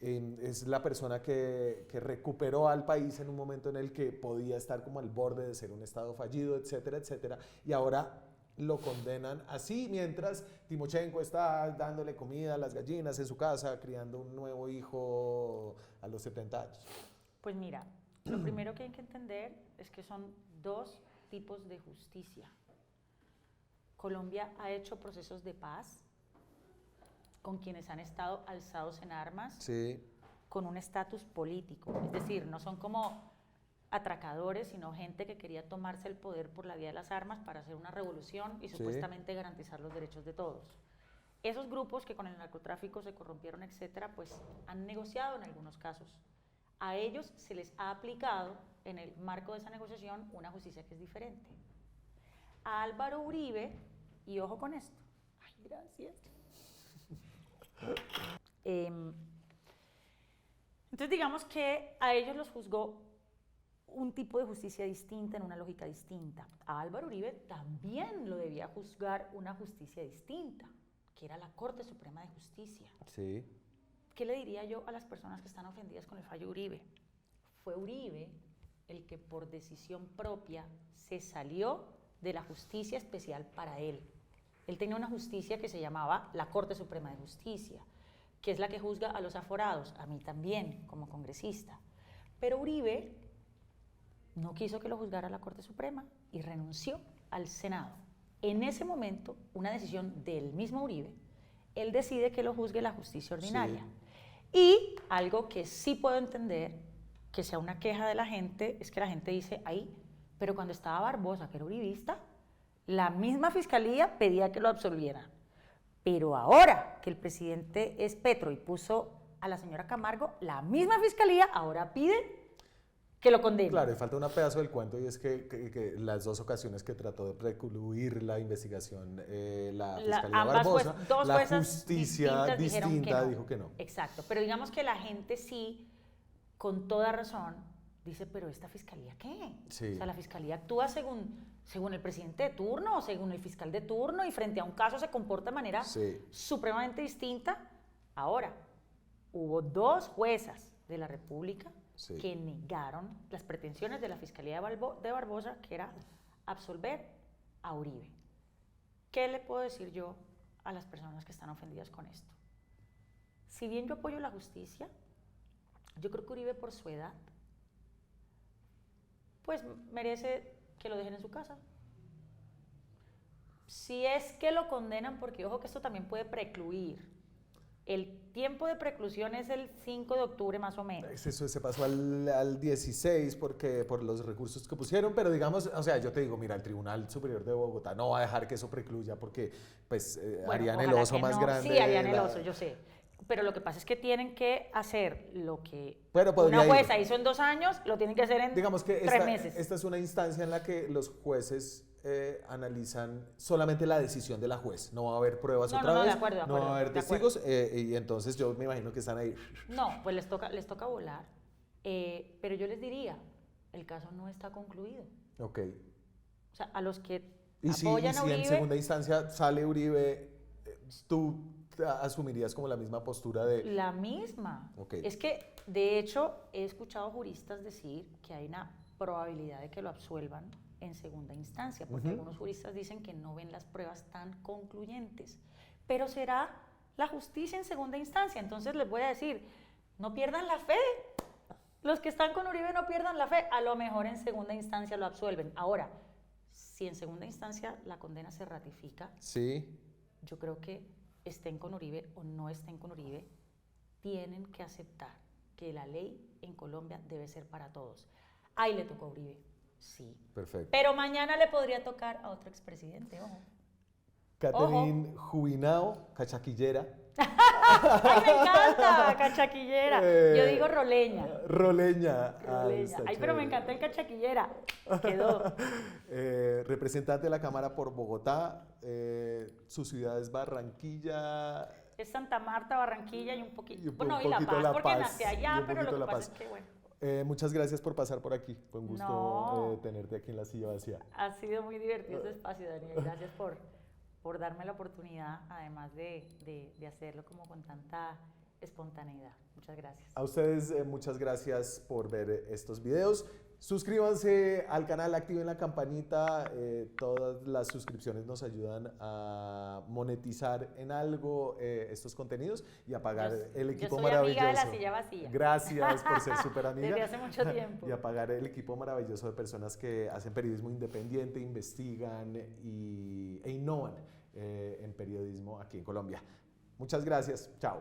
es la persona que recuperó al país en un momento en el que podía estar como al borde de ser un estado fallido, etcétera, etcétera, y ahora lo condenan así, mientras Timochenko está dándole comida a las gallinas en su casa, criando un nuevo hijo a los 70 años? Pues mira, lo primero que hay que entender es que son dos tipos de justicia. Colombia ha hecho procesos de paz con quienes han estado alzados en armas, sí, con un estatus político, es decir, no son como atracadores, sino gente que quería tomarse el poder por la vía de las armas para hacer una revolución y supuestamente garantizar los derechos de todos. Esos grupos que con el narcotráfico se corrompieron, etcétera, pues han negociado en algunos casos. A ellos se les ha aplicado, en el marco de esa negociación, una justicia que es diferente. A Álvaro Uribe, y ojo con esto, ay, gracias. Entonces digamos que a ellos los juzgó un tipo de justicia distinta, en una lógica distinta. A Álvaro Uribe también lo debía juzgar una justicia distinta, que era la Corte Suprema de Justicia. Sí. ¿Qué le diría yo a las personas que están ofendidas con el fallo Uribe? Fue Uribe el que por decisión propia se salió de la justicia especial para él. Él tenía una justicia que se llamaba la Corte Suprema de Justicia, que es la que juzga a los aforados, a mí también, como congresista. Pero Uribe no quiso que lo juzgara la Corte Suprema y renunció al Senado. En ese momento, una decisión del mismo Uribe, él decide que lo juzgue la justicia ordinaria. Sí. Y algo que sí puedo entender, que sea una queja de la gente, es que la gente dice, ahí, pero cuando estaba Barbosa, que era uribista, la misma fiscalía pedía que lo absolvieran. Pero ahora que el presidente es Petro y puso a la señora Camargo, la misma fiscalía ahora pide que lo condenen. Claro, y falta un pedazo del cuento, y es que las dos ocasiones que trató de precluir la investigación la fiscalía Barbosa, la justicia distinta dijo que no. Exacto, pero digamos que la gente sí, con toda razón, dice, pero ¿esta fiscalía qué? Sí. O sea, la fiscalía actúa según el presidente de turno o según el fiscal de turno, y frente a un caso se comporta de manera supremamente distinta. Ahora, hubo dos juezas de la República que negaron las pretensiones de la fiscalía de Barbosa, que era absolver a Uribe. ¿Qué le puedo decir yo a las personas que están ofendidas con esto? Si bien yo apoyo la justicia, yo creo que Uribe, por su edad, pues merece que lo dejen en su casa. Si es que lo condenan, porque ojo que esto también puede precluir. El tiempo de preclusión es el 5 de octubre más o menos. Eso se pasó al 16 por los recursos que pusieron, pero digamos, o sea, yo te digo, mira, el Tribunal Superior de Bogotá no va a dejar que eso precluya porque pues harían el oso más grande. Sí, harían el oso, yo sé. Pero lo que pasa es que tienen que hacer lo que una jueza hizo en 2 años, lo tienen que hacer en 3 meses. Esta es una instancia en la que los jueces analizan solamente la decisión de la juez. No va a haber pruebas otra vez, de acuerdo, no va a haber testigos, y entonces yo me imagino que están ahí. No, pues les toca volar. Pero yo les diría, el caso no está concluido. Ok. O sea, a los que Y si apoyan a Uribe, en segunda instancia sale Uribe, ¿tú asumirías como la misma postura de...? la misma. Okay. Es que, de hecho, he escuchado juristas decir que hay una probabilidad de que lo absuelvan en segunda instancia, porque algunos juristas dicen que no ven las pruebas tan concluyentes. Pero será la justicia en segunda instancia. Entonces les voy a decir, no pierdan la fe. Los que están con Uribe no pierdan la fe. A lo mejor en segunda instancia lo absuelven. Ahora, si en segunda instancia la condena se ratifica, sí, yo creo que estén con Uribe o no estén con Uribe, tienen que aceptar que la ley en Colombia debe ser para todos. Ahí le tocó a Uribe, sí. Perfecto. Pero mañana le podría tocar a otro expresidente, ojo. Catherine Jubinao, cachaquillera. ¡Ay, me encanta! Cachaquillera. Yo digo roleña. Roleña. Roleña. Ay, pero me encanta el cachaquillera. Quedó. Representante de la Cámara por Bogotá. Su ciudad es Barranquilla. Es Santa Marta, Barranquilla y un poquito. Bueno, y La Paz, La porque Paz, nací allá, pero lo que La pasa Paz. es que, bueno. Muchas gracias por pasar por aquí. Fue un gusto No. tenerte aquí en la silla vacía. Ha sido muy divertido este espacio, Daniel. Gracias por darme la oportunidad, además de hacerlo como con tanta espontaneidad. Muchas gracias. A ustedes, muchas gracias por ver estos videos. Suscríbanse al canal, activen la campanita. Todas las suscripciones nos ayudan a monetizar en algo estos contenidos y a pagar el equipo maravilloso. Yo soy amiga de la silla vacía. Gracias por ser súper amiga. Desde hace mucho tiempo. Y a pagar el equipo maravilloso de personas que hacen periodismo independiente, investigan e innovan en periodismo aquí en Colombia. Muchas gracias. Chao.